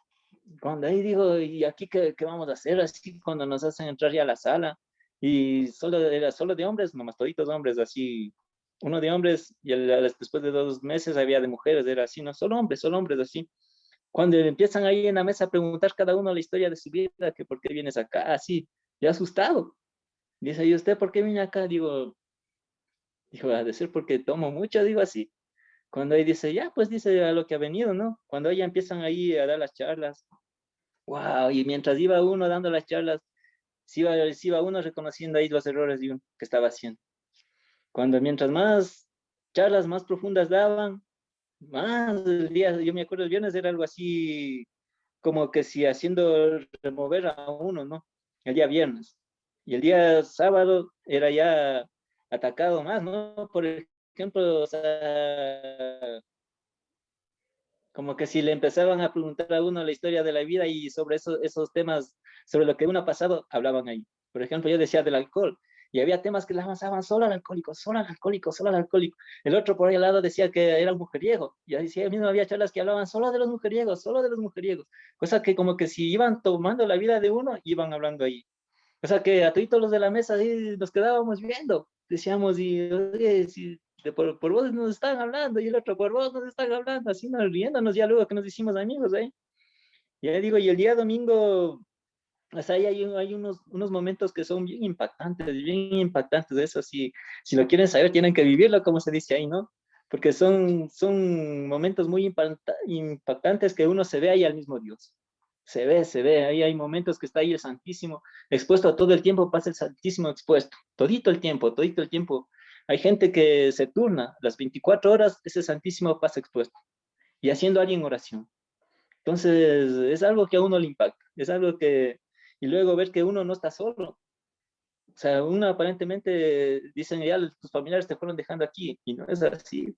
cuando ahí digo, ¿y aquí qué vamos a hacer? Así cuando nos hacen entrar ya a la sala, y era solo de hombres, nomás toditos hombres, así, uno de hombres, y después de 2 meses había de mujeres, era así, no, solo hombres, así. Cuando empiezan ahí en la mesa a preguntar cada uno la historia de su vida, que por qué vienes acá, así, ya asustado. Dice, ¿y usted por qué viene acá? Dijo, ha de ser porque tomo mucho, digo así. Cuando ahí dice, ya, pues dice a lo que ha venido, ¿no? Cuando ya empiezan ahí a dar las charlas, wow, y mientras iba uno dando las charlas, se iba uno reconociendo ahí los errores de uno que estaba haciendo. Mientras más charlas más profundas daban, más el día, yo me acuerdo el viernes era algo así como que si haciendo remover a uno, ¿no? El día viernes. Y el día sábado era ya atacado más, ¿no? Por ejemplo, o sea, como que si le empezaban a preguntar a uno la historia de la vida y sobre esos temas, sobre lo que uno ha pasado, hablaban ahí. Por ejemplo, yo decía del alcohol, y había temas que le avanzaban solo al alcohólico, solo al alcohólico, solo al alcohólico. El otro por ahí al lado decía que era un mujeriego, y ahí sí, mismo había charlas que hablaban solo de los mujeriegos, solo de los mujeriegos. Cosa que como que si iban tomando la vida de uno, iban hablando ahí. O sea que a todos los de la mesa ahí nos quedábamos viendo. Decíamos, y oye, si por vos nos están hablando, y el otro por vos nos están hablando, así nos riéndonos ya luego que nos hicimos amigos, ¿eh? Y ya digo, y el día domingo, o sea, ahí hay unos momentos que son bien impactantes de eso. Si lo quieren saber, tienen que vivirlo, como se dice ahí, ¿no? Porque son momentos muy impactantes que uno se ve ahí al mismo Dios. Se ve, ahí hay momentos que está ahí el Santísimo expuesto a todo el tiempo, pasa el Santísimo expuesto, todito el tiempo. Hay gente que se turna, las 24 horas, ese Santísimo pasa expuesto y haciendo alguien oración. Entonces, es algo que a uno le impacta, es algo que, y luego ver que uno no está solo. O sea, uno aparentemente dicen, ya tus familiares te fueron dejando aquí, y no es así.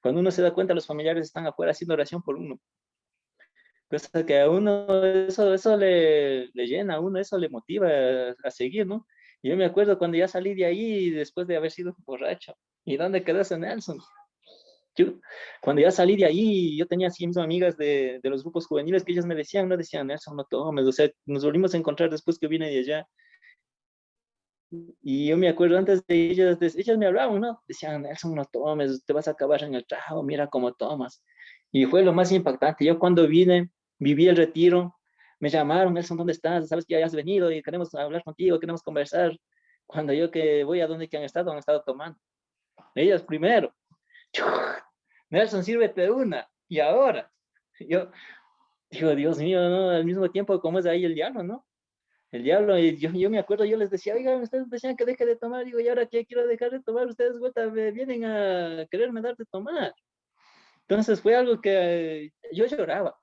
Cuando uno se da cuenta, los familiares están afuera haciendo oración por uno. Cosa que a uno eso le llena, a uno eso le motiva a seguir, ¿no? Y yo me acuerdo cuando ya salí de ahí, después de haber sido borracho, ¿y dónde quedaste, Nelson? Yo, cuando ya salí de ahí, yo tenía así mis amigas de los grupos juveniles que ellos me decían, no decían, Nelson, no tomes, o sea, nos volvimos a encontrar después que vine de allá. Y yo me acuerdo antes de ellas me hablaban, ¿no? Decían, Nelson, no tomes, te vas a acabar en el trabajo, mira cómo tomas. Y fue lo más impactante. Yo cuando vine, viví el retiro, me llamaron, Nelson, ¿dónde estás? Sabes que ya has venido y queremos hablar contigo, queremos conversar. Cuando yo que voy a donde que han estado tomando. Ellos primero. Nelson, sírvete una. Y ahora, yo digo, Dios mío, ¿no? Al mismo tiempo, ¿cómo es ahí el diablo, no? El diablo, y yo me acuerdo, yo les decía, oigan, ustedes decían que deje de tomar, digo, y ahora que quiero dejar de tomar, ustedes vuelta, me vienen a quererme dar de tomar. Entonces fue algo que yo lloraba.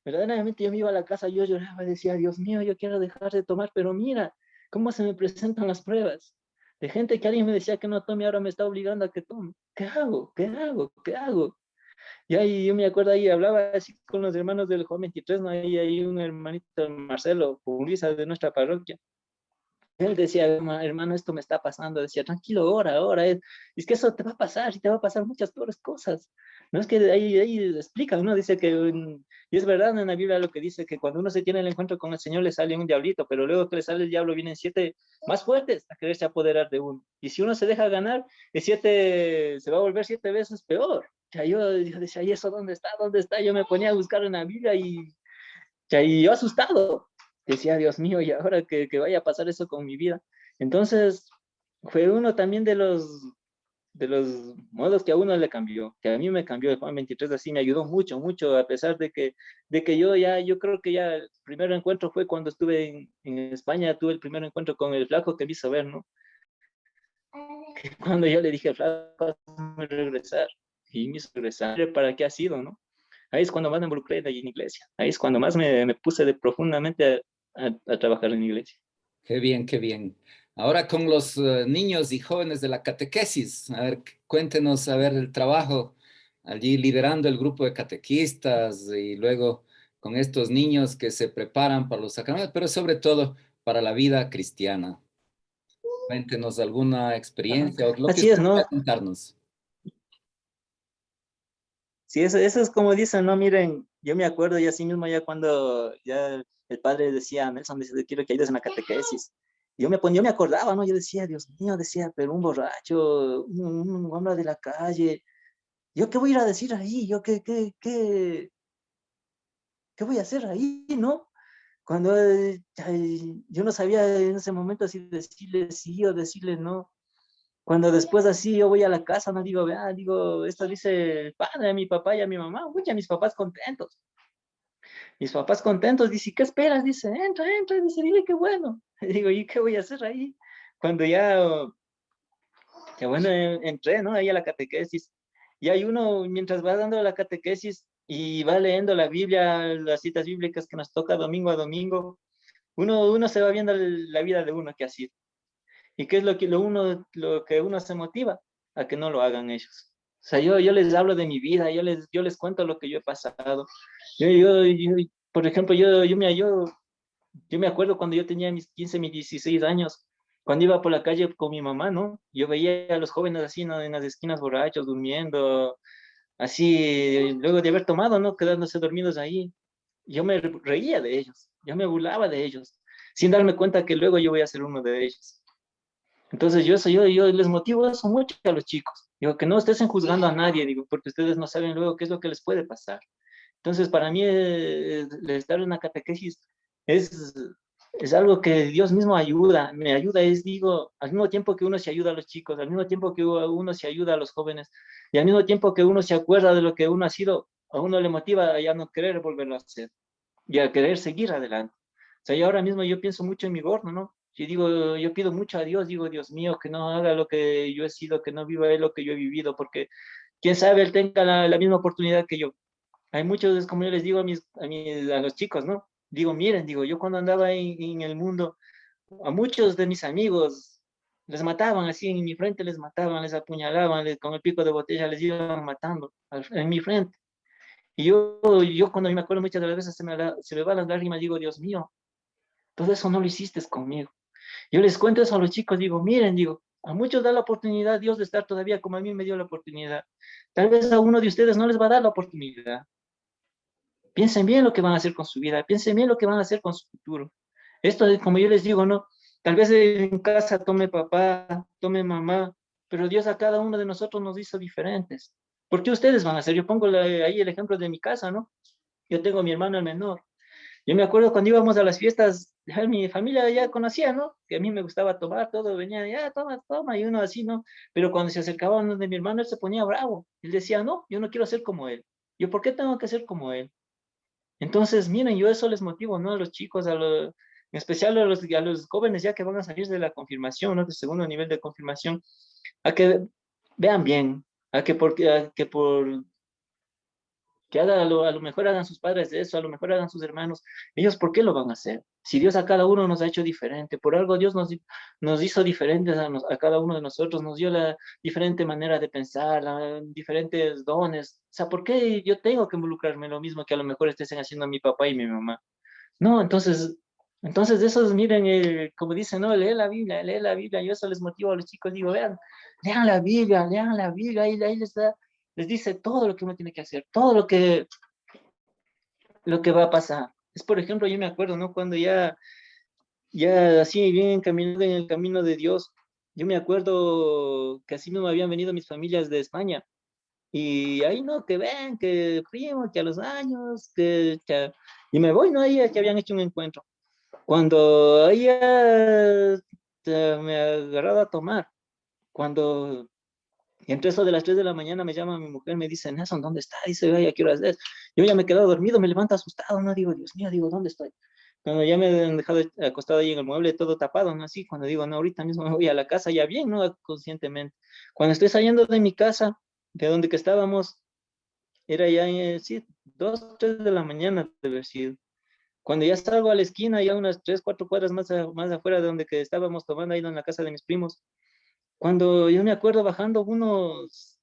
Verdaderamente yo me iba a la casa, yo lloraba, decía, Dios mío, yo quiero dejar de tomar, pero mira cómo se me presentan las pruebas. De gente que alguien me decía que no tome, ahora me está obligando a que tome. ¿Qué hago? ¿Qué hago? ¿Qué hago? Y ahí yo me acuerdo, ahí hablaba así con los hermanos del Joven 23, ¿no? Ahí hay un hermanito, Marcelo, Purriza, de nuestra parroquia. Él decía, hermano, esto me está pasando. Decía, tranquilo, ora, ora. Es que eso te va a pasar y te va a pasar muchas peores cosas. No es que ahí explica, uno dice que, y es verdad en la Biblia lo que dice, que cuando uno se tiene el encuentro con el Señor le sale un diablito, pero luego que le sale el diablo vienen 7 más fuertes a quererse apoderar de uno. Y si uno se deja ganar, el 7 se va a volver 7 veces peor. Ya yo decía, ¿y eso dónde está? ¿Dónde está? Yo me ponía a buscar en la Biblia y yo asustado. Decía, Dios mío, ¿y ahora que vaya a pasar eso con mi vida? Entonces, fue uno también de los modos que a uno le cambió, que a mí me cambió el Juan 23, así me ayudó mucho, mucho, a pesar de que yo creo que ya el primer encuentro fue cuando estuve en España, tuve el primer encuentro con el flaco que me hizo ver, ¿no? Que cuando yo le dije, flaco, hazme regresar, y me hizo regresar, ¿para qué ha sido, no? Ahí es cuando más me involucré ahí en iglesia. Ahí es cuando más me puse profundamente a trabajar en iglesia. Qué bien, qué bien. Ahora con los niños y jóvenes de la catequesis, a ver, cuéntenos, a ver, el trabajo allí liderando el grupo de catequistas y luego con estos niños que se preparan para los sacramentos, pero sobre todo para la vida cristiana. Cuéntenos alguna Ajá. experiencia o lo que Así es, usted quiera ¿no? contarnos. Sí, eso es como dicen, ¿no? Miren, yo me acuerdo y así mismo ya cuando ya el padre decía, Nelson, dice, quiero que ayudes en la catequesis. Yo me acordaba, ¿no? Yo decía, Dios mío, decía, pero un borracho, un hombre de la calle, ¿yo qué voy a ir a decir ahí? ¿Yo qué voy a hacer ahí, no? Cuando yo no sabía en ese momento si decirle sí o decirle no. Cuando después así yo voy a la casa, no digo, vea, digo, esto dice el padre, a mi papá y a mi mamá, uy, a mis papás contentos. Mis papás contentos, dice, ¿qué esperas? Dice, entra, dice, dile qué bueno. Y digo, ¿y qué voy a hacer ahí? Cuando ya bueno, entré, ¿no? Ahí a la catequesis. Y hay uno, mientras va dando la catequesis y va leyendo la Biblia, las citas bíblicas que nos toca domingo a domingo, uno se va viendo la vida de uno que ha sido. ¿Y qué es lo que uno se motiva? A que no lo hagan ellos. O sea, yo les hablo de mi vida, yo les cuento lo que yo he pasado. Por ejemplo, yo me acuerdo cuando yo tenía mis 15, mis 16 años, cuando iba por la calle con mi mamá, ¿no? Yo veía a los jóvenes así, ¿no? En las esquinas borrachos, durmiendo, así, luego de haber tomado, ¿no? Quedándose dormidos ahí. Yo me reía de ellos, yo me burlaba de ellos, sin darme cuenta que luego yo voy a ser uno de ellos. Entonces yo les motivo eso mucho a los chicos. Digo, que no estén juzgando a nadie, digo, porque ustedes no saben luego qué es lo que les puede pasar. Entonces, para mí, el estar en una catequesis es, es algo que Dios mismo ayuda, me ayuda, digo, al mismo tiempo que uno se ayuda a los chicos, al mismo tiempo que uno se ayuda a los jóvenes, y al mismo tiempo que uno se acuerda de lo que uno ha sido, a uno le motiva a ya no querer volverlo a hacer, y a querer seguir adelante. O sea, yo ahora mismo yo pienso mucho en mi gordo, ¿no? Yo digo, yo pido mucho a Dios, digo, Dios mío, que no haga lo que yo he sido, que no viva él lo que yo he vivido, porque quién sabe, él tenga la misma oportunidad que yo. Hay muchos, como yo les digo a los chicos, ¿no? Digo, miren, digo, yo cuando andaba en el mundo, a muchos de mis amigos les mataban así, en mi frente les mataban, les apuñalaban, con el pico de botella les iban matando en mi frente. Y yo cuando me acuerdo muchas de las veces se me van las lágrimas, digo, Dios mío, todo eso no lo hiciste conmigo. Yo les cuento eso a los chicos, digo, miren, digo, a muchos da la oportunidad Dios de estar todavía como a mí me dio la oportunidad. Tal vez a uno de ustedes no les va a dar la oportunidad. Piensen bien lo que van a hacer con su vida, piensen bien lo que van a hacer con su futuro. Esto, como yo les digo, ¿no? Tal vez en casa tome papá, tome mamá, pero Dios a cada uno de nosotros nos hizo diferentes. ¿Por qué ustedes van a hacer? Yo pongo ahí el ejemplo de mi casa, ¿no? Yo tengo a mi hermano el menor. Yo me acuerdo cuando íbamos a las fiestas, ya mi familia ya conocía, ¿no? Que a mí me gustaba tomar, todo venía, ya, toma, toma, y uno así, ¿no? Pero cuando se acercaba uno de mi hermano, él se ponía bravo. Él decía, no, yo no quiero ser como él. Yo, ¿por qué tengo que ser como él? Entonces, miren, yo eso les motivo, ¿no? A los chicos, en especial a los jóvenes ya que van a salir de la confirmación, ¿no? De segundo nivel de confirmación, a que vean bien, a que por que a lo mejor hagan sus padres de eso, a lo mejor hagan sus hermanos, ellos ¿por qué lo van a hacer? Si Dios a cada uno nos ha hecho diferente, por algo Dios nos hizo diferentes a cada uno de nosotros, nos dio la diferente manera de pensar, diferentes dones. O sea, ¿por qué yo tengo que involucrarme en lo mismo que a lo mejor estén haciendo mi papá y mi mamá? No, entonces de esos, miren, como dicen, no, lee la Biblia, yo eso les motivo a los chicos, digo, vean, lean la Biblia, ahí les dice todo lo que uno tiene que hacer, todo lo que va a pasar. Es, por ejemplo, yo me acuerdo, ¿no? Cuando ya así bien encaminado en el camino de Dios, yo me acuerdo que así mismo habían venido mis familias de España, y ahí no, que ven, que primo, que a los años, y me voy, ¿no? Ahí que habían hecho un encuentro. Cuando ella me agarraba a tomar, cuando entre eso de las 3 de la mañana me llama mi mujer, me dice, Nelson, ¿dónde está? Dice, vaya, ¿qué horas es? Yo ya me he quedado dormido, me levanto asustado, no digo, Dios mío, digo, ¿dónde estoy? Cuando ya me han dejado acostado ahí en el mueble, todo tapado, ¿no? Así, cuando digo, no, ahorita mismo me voy a la casa, ya bien, ¿no? Conscientemente. Cuando estoy saliendo de mi casa, de donde que estábamos, era ya, sí, 2, 3 de la mañana de haber sido. Cuando ya salgo a la esquina, ya unas 3, 4 cuadras más afuera de donde que estábamos tomando ahí en la casa de mis primos, cuando yo me acuerdo bajando unos,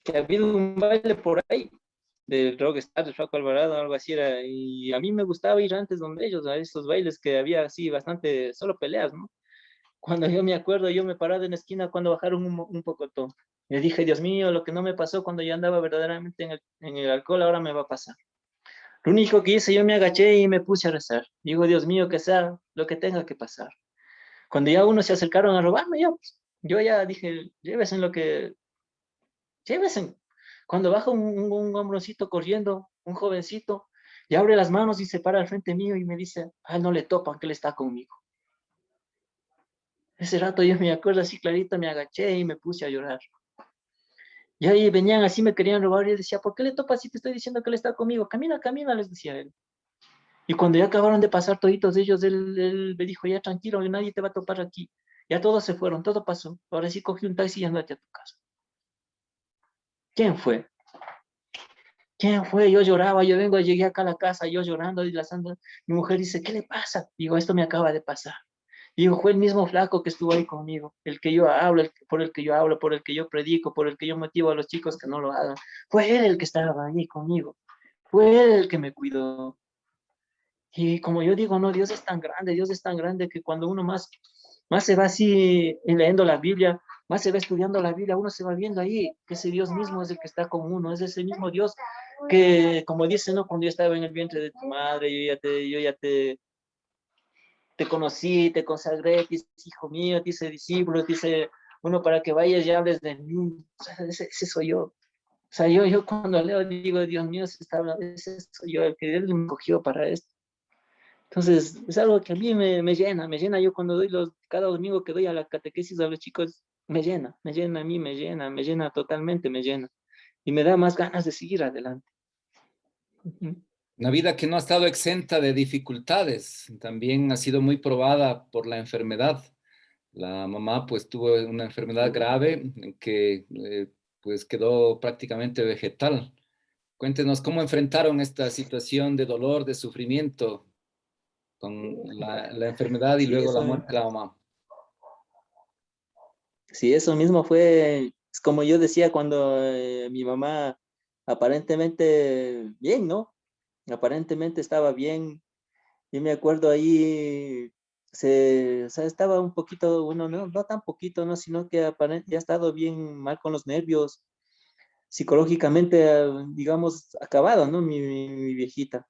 que ha habido un baile por ahí, del Rockstar, de Flaco Alvarado, algo así era, y a mí me gustaba ir antes donde ellos, a esos bailes que había así bastante, solo peleas, ¿no? Cuando yo me acuerdo, yo me paraba en la esquina cuando bajaron un pocotón. Le dije, Dios mío, lo que no me pasó cuando yo andaba verdaderamente en el alcohol, ahora me va a pasar. Lo único que hice, yo me agaché y me puse a rezar. Digo, Dios mío, que sea lo que tenga que pasar. Cuando ya unos se acercaron a robarme, yo ya dije, llévesen lo que, llévesen. Cuando baja un hombroncito corriendo, un jovencito, y abre las manos y se para al frente mío y me dice, ah, no le topan, que él está conmigo. Ese rato yo me acuerdo así clarito, me agaché y me puse a llorar. Y ahí venían así, me querían robar y yo decía, ¿por qué le topas si te estoy diciendo que él está conmigo? Camina, camina, les decía él. Y cuando ya acabaron de pasar toditos ellos, él me dijo, ya tranquilo, nadie te va a topar aquí. Ya todos se fueron, todo pasó. Ahora sí cogí un taxi y andate a tu casa. ¿Quién fue? ¿Quién fue? Yo lloraba, llegué acá a la casa, yo llorando y lazando. Mi mujer dice, ¿qué le pasa? Digo, esto me acaba de pasar. Digo, fue el mismo flaco que estuvo ahí conmigo, el que yo hablo, por el que yo hablo, por el que yo predico, por el que yo motivo a los chicos que no lo hagan. Fue él el que estaba ahí conmigo. Fue él el que me cuidó. Y como yo digo, no, Dios es tan grande que cuando uno más se va así leyendo la Biblia, más se va estudiando la Biblia, uno se va viendo ahí que ese Dios mismo es el que está con uno, es ese mismo Dios que, como dice, ¿no? Cuando yo estaba en el vientre de tu madre, te conocí, te consagré, te hice hijo mío, te hice discípulo, te hice uno para que vayas y hables de mí. O sea, ese soy yo. O sea, yo cuando leo digo, Dios mío, ese soy yo, el que Dios me escogió para esto. Entonces, es algo que a mí me llena. Yo cuando cada domingo que doy a la catequesis a los chicos, a mí me llena totalmente, me llena. Y me da más ganas de seguir adelante. Ujú. Una vida que no ha estado exenta de dificultades, también ha sido muy probada por la enfermedad. La mamá pues tuvo una enfermedad grave en que pues quedó prácticamente vegetal. Cuéntenos cómo enfrentaron esta situación de dolor, de sufrimiento con la enfermedad y Sí, luego la muerte de la mamá. sí, eso mismo fue, es como yo decía cuando mi mamá aparentemente bien, ¿no? Aparentemente estaba bien. Yo me acuerdo ahí, o sea, estaba un poquito, bueno, no tan poquito, ¿no? Sino que ya ha estado bien mal con los nervios, psicológicamente, digamos, acabado, ¿no? Mi viejita.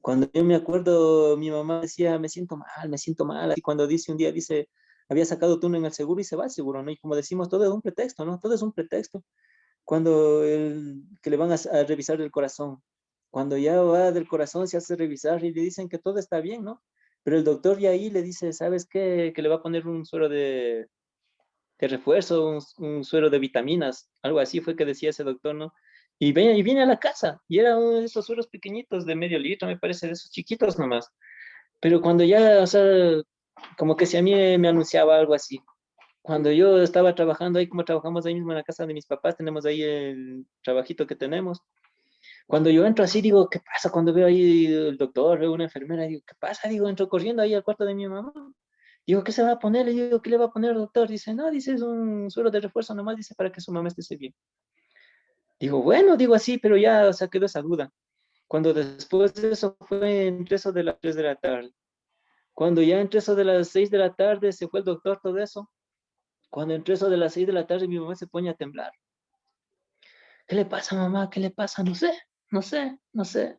Cuando yo me acuerdo, mi mamá decía, me siento mal. Y cuando un día dice, había sacado tú en el seguro y se va al seguro, ¿no? Y como decimos, todo es un pretexto, ¿no? Todo es un pretexto. Cuando que le van a revisar el corazón. Cuando ya va del corazón, se hace revisar y le dicen que todo está bien, ¿no? Pero el doctor ya ahí le dice, ¿sabes qué? Que le va a poner un suero de refuerzo, un suero de vitaminas, algo así fue que decía ese doctor, ¿no? Y viene a la casa, y era uno de esos sueros pequeñitos de medio litro, me parece, de esos chiquitos nomás. Pero cuando ya, o sea, como que si a mí me anunciaba algo así. Cuando yo estaba trabajando ahí, como trabajamos ahí mismo en la casa de mis papás, tenemos ahí el trabajito que tenemos. Cuando yo entro así, digo, ¿qué pasa? Cuando veo ahí el doctor, veo una enfermera, digo, ¿qué pasa? Digo, entro corriendo ahí al cuarto de mi mamá. Digo, ¿qué se va a poner? Le digo, ¿qué le va a poner el doctor? Dice, no, dice, es un suero de refuerzo nomás, dice, para que su mamá esté bien. Digo, bueno, digo así, pero ya, o sea, quedó esa duda. Cuando después de eso fue entre eso de las 3 de la tarde. Cuando ya entre eso de las 6 de la tarde se fue el doctor, todo eso. Cuando entre eso de las 6 de la tarde mi mamá se pone a temblar. ¿Qué le pasa, mamá? ¿Qué le pasa? No sé, no sé, no sé.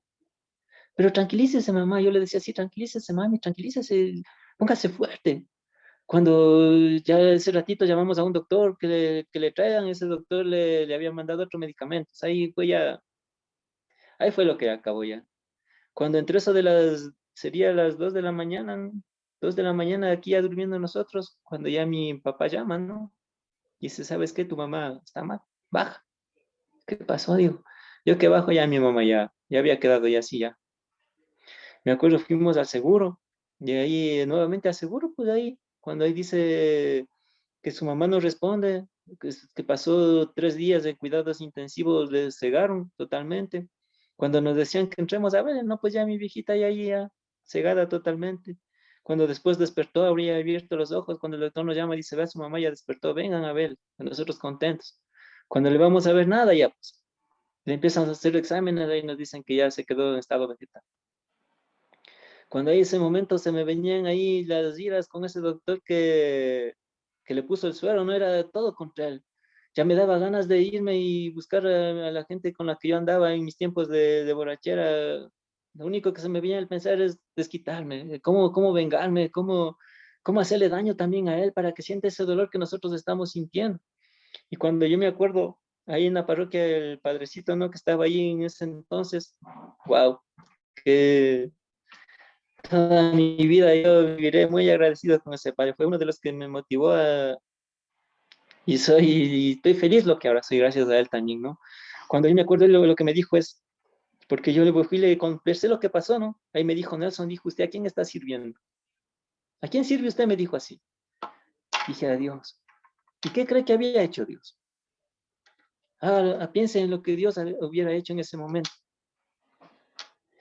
Pero tranquilícese, mamá. Yo le decía así, tranquilícese, mami, tranquilícese, póngase fuerte. Cuando ya ese ratito llamamos a un doctor que le traigan, ese doctor le había mandado otro medicamento. Ahí fue ya, ahí fue lo que acabó ya. Cuando entró eso de sería las 2 de la mañana, ¿no? 2 de la mañana aquí ya durmiendo nosotros, cuando ya mi papá llama, ¿no? Y dice, ¿sabes qué? Tu mamá está mal, baja. ¿Qué pasó? Digo, yo que bajo ya mi mamá ya había quedado ya así ya. Me acuerdo, fuimos al seguro, y ahí nuevamente al seguro, pues ahí, cuando ahí dice que su mamá no responde, que pasó 3 días de cuidados intensivos, le cegaron totalmente. Cuando nos decían que entremos a ver, no, pues ya mi viejita ya cegada totalmente. Cuando después despertó, habría abierto los ojos, cuando el doctor nos llama y dice, ve, su mamá ya despertó, vengan a ver, nosotros contentos. Cuando le vamos a ver nada, ya pues, le empiezan a hacer exámenes y nos dicen que ya se quedó en estado vegetal. Cuando hay ese momento se me venían ahí las iras con ese doctor que le puso el suero, no era todo contra él. Ya me daba ganas de irme y buscar a la gente con la que yo andaba en mis tiempos de borrachera. Lo único que se me venía al pensar es desquitarme, cómo vengarme, cómo hacerle daño también a él para que sienta ese dolor que nosotros estamos sintiendo. Y cuando yo me acuerdo, ahí en la parroquia, el padrecito, ¿no? Que estaba ahí en ese entonces, wow, que toda mi vida yo viviré muy agradecido con ese padre. Fue uno de los que me motivó y estoy feliz lo que ahora soy gracias a él también, ¿no? Cuando yo me acuerdo lo que me dijo es, porque yo le fui y le conversé lo que pasó, ¿no? Ahí me dijo Nelson, dijo, ¿usted a quién está sirviendo? ¿A quién sirve usted? Me dijo así. Dije, a Dios. ¿Y qué cree que había hecho Dios? Piense en lo que Dios hubiera hecho en ese momento.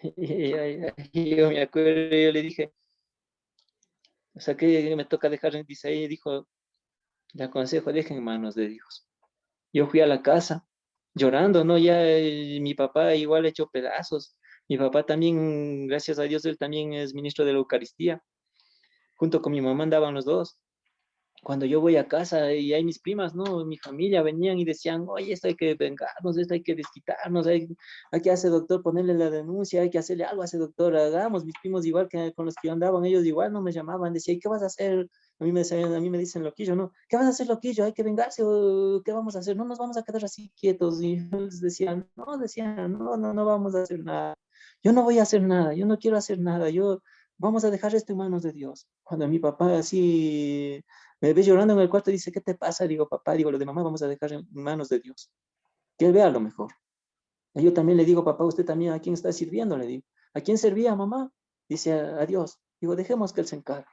Y yo me acuerdo, yo le dije, o sea, que me toca dejar, dice ahí, dijo, le aconsejo, dejen en manos de Dios. Yo fui a la casa llorando, ¿no? Ya mi papá igual hecho pedazos. Mi papá también, gracias a Dios, él también es ministro de la Eucaristía. Junto con mi mamá andaban los dos. Cuando yo voy a casa y hay mis primas, ¿no? Mi familia venían y decían, oye, esto hay que vengarnos, esto hay que desquitarnos, hay que hacer doctor, ponerle la denuncia, hay que hacerle algo a ese doctor, hagamos. Mis primos igual que con los que yo andaban, ellos igual no me llamaban, decían, ¿qué vas a hacer? A mí me dicen loquillo, ¿no? ¿Qué vas a hacer, loquillo? ¿Hay que vengarse o qué vamos a hacer? No nos vamos a quedar así quietos. Y yo les decían, no vamos a hacer nada. Yo no voy a hacer nada, yo no quiero hacer nada, vamos a dejar esto en manos de Dios. Cuando mi papá así me ve llorando en el cuarto y dice, ¿qué te pasa? Digo, papá, digo, lo de mamá vamos a dejar en manos de Dios. Que él vea lo mejor. Y yo también le digo, papá, usted también, ¿a quién está sirviendo? Le digo, ¿a quién servía, mamá? Dice, a Dios. Digo, dejemos que él se encargue.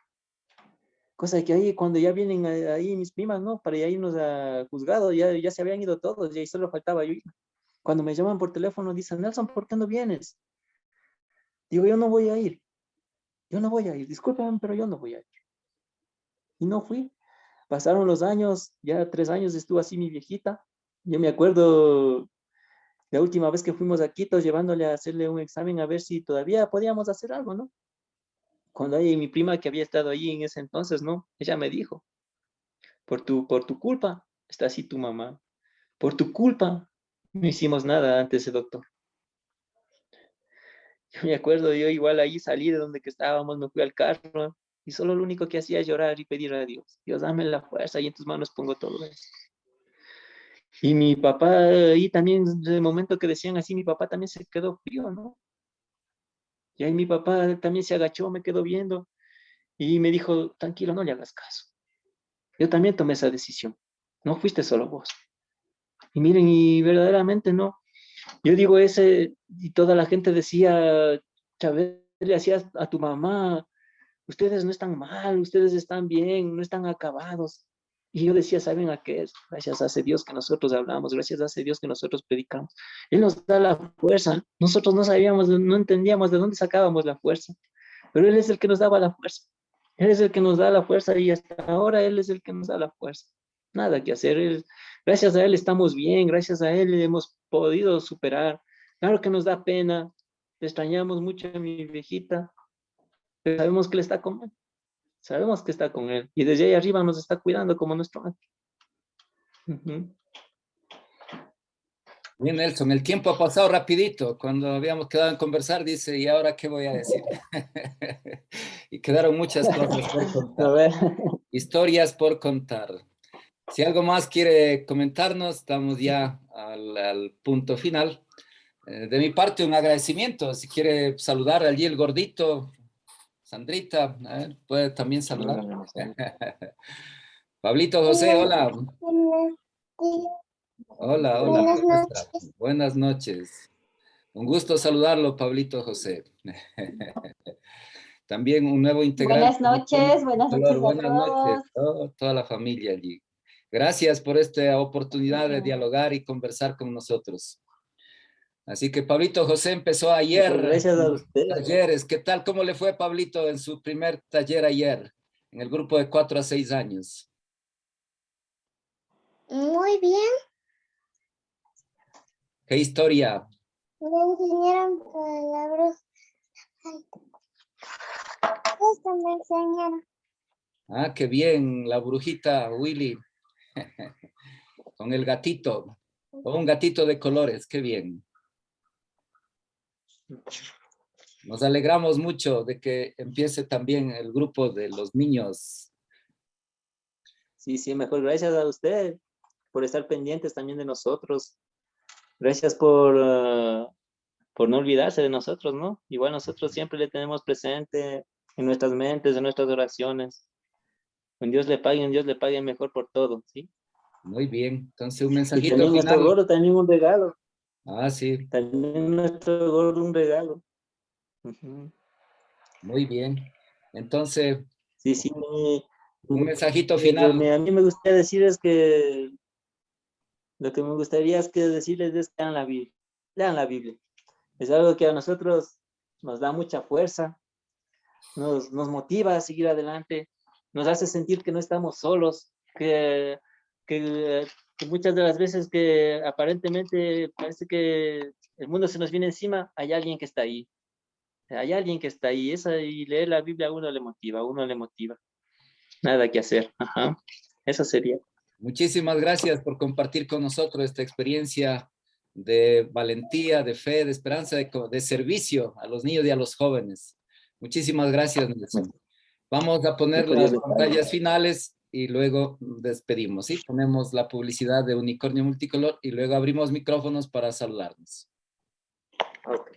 Cosa que ahí, cuando ya vienen ahí mis primas, ¿no? Para ya irnos a juzgado, ya se habían ido todos, y ahí solo faltaba yo. Cuando me llaman por teléfono, dicen, Nelson, ¿por qué no vienes? Digo, yo no voy a ir. Yo no voy a ir. Discúlpame, pero yo no voy a ir. Y no fui. Pasaron los años, ya 3 años estuvo así mi viejita. Yo me acuerdo la última vez que fuimos a Quito llevándole a hacerle un examen a ver si todavía podíamos hacer algo, ¿no? Cuando hay mi prima que había estado allí en ese entonces, ¿no? Ella me dijo, por tu culpa está así tu mamá. Por tu culpa no hicimos nada ante ese doctor. Yo me acuerdo, yo igual ahí salí de donde que estábamos, me fui al carro y solo lo único que hacía es llorar y pedir a Dios. Dios, dame la fuerza y en tus manos pongo todo eso. Y mi papá, ahí también, de momento que decían así, mi papá también se quedó frío, ¿no? Y ahí mi papá también se agachó, me quedó viendo y me dijo, tranquilo, no le hagas caso. Yo también tomé esa decisión. No fuiste solo vos. Y miren, y verdaderamente no. Yo digo ese, y toda la gente decía, Chávez, le hacías a tu mamá, ustedes no están mal, ustedes están bien, no están acabados. Y yo decía, ¿saben a qué es? Gracias a ese Dios que nosotros hablamos, gracias a ese Dios que nosotros predicamos. Él nos da la fuerza. Nosotros no sabíamos, no entendíamos de dónde sacábamos la fuerza, pero Él es el que nos daba la fuerza. Él es el que nos da la fuerza y hasta ahora Él es el que nos da la fuerza. Nada que hacer. Gracias a Él estamos bien, gracias a Él hemos podido superar. Claro que nos da pena, extrañamos mucho a mi viejita, pero sabemos que Él está con Él. Sabemos que está con Él. Y desde ahí arriba nos está cuidando como nuestro ángel. Ujú. Bien, Nelson, el tiempo ha pasado rapidito. Cuando habíamos quedado en conversar, dice, ¿y ahora qué voy a decir? Y quedaron muchas cosas por A contar. ver. Historias por contar. Si algo más quiere comentarnos, estamos ya al punto final. De mi parte, un agradecimiento. Si quiere saludar allí el gordito, Sandrita, puede también saludar. Pablito José, hola. Hola, hola. Buenas ¿Cómo está? noches. Buenas noches. Un gusto saludarlo, Pablito José. También un nuevo integrante. Buenas noches a Buenas noches, todos. toda la familia allí. Gracias por esta oportunidad de dialogar y conversar con nosotros. Así que Pablito José empezó ayer Gracias a los usted. talleres. ¿Qué tal? ¿Cómo le fue, Pablito, en su primer taller ayer, en el grupo de 4 a 6 años? Muy bien. ¿Qué historia? Me enseñaron palabras. Esto me enseñaron. Ah, qué bien, la brujita Willy, con el gatito, con un gatito de colores, qué bien. Nos alegramos mucho de que empiece también el grupo de los niños. Sí, sí, mejor gracias a usted por estar pendientes también de nosotros. Gracias por no olvidarse de nosotros, ¿no? Igual nosotros siempre le tenemos presente en nuestras mentes, en nuestras oraciones. Un Dios le pague mejor por todo, ¿sí? Muy bien, entonces un Y mensajito también nuestro final. gordo, también un regalo. Ah, sí, También nuestro gordo un regalo. Ujú. muy bien. Entonces, Sí, sí. un mensajito Lo que final. a mí me gustaría decir es que lo que me gustaría es que decirles es que lean la Biblia. Lean la Biblia. Es algo que a nosotros nos da mucha fuerza, nos motiva a seguir adelante, nos hace sentir que no estamos solos, que muchas de las veces que aparentemente parece que el mundo se nos viene encima, hay alguien que está ahí. Hay alguien que está ahí. Y leer la Biblia a uno le motiva, a uno le motiva. Nada que hacer. Ajá. Eso sería. Muchísimas gracias por compartir con nosotros esta experiencia de valentía, de fe, de esperanza, de servicio a los niños y a los jóvenes. Muchísimas gracias, Nelson. Vamos a poner Mejor Dios las le pague. pantallas finales y luego despedimos, ¿sí? Ponemos la publicidad de Unicornio Multicolor y luego abrimos micrófonos para saludarnos. Ok.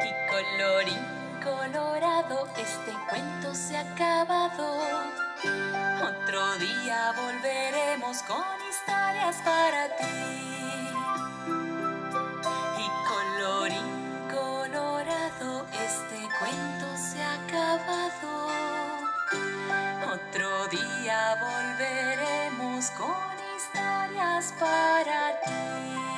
Y colorín colorado, este cuento se ha acabado. Otro día volveremos con historias para ti. Y colorín colorado, este cuento se ha acabado. Otro día volveremos con historias para ti.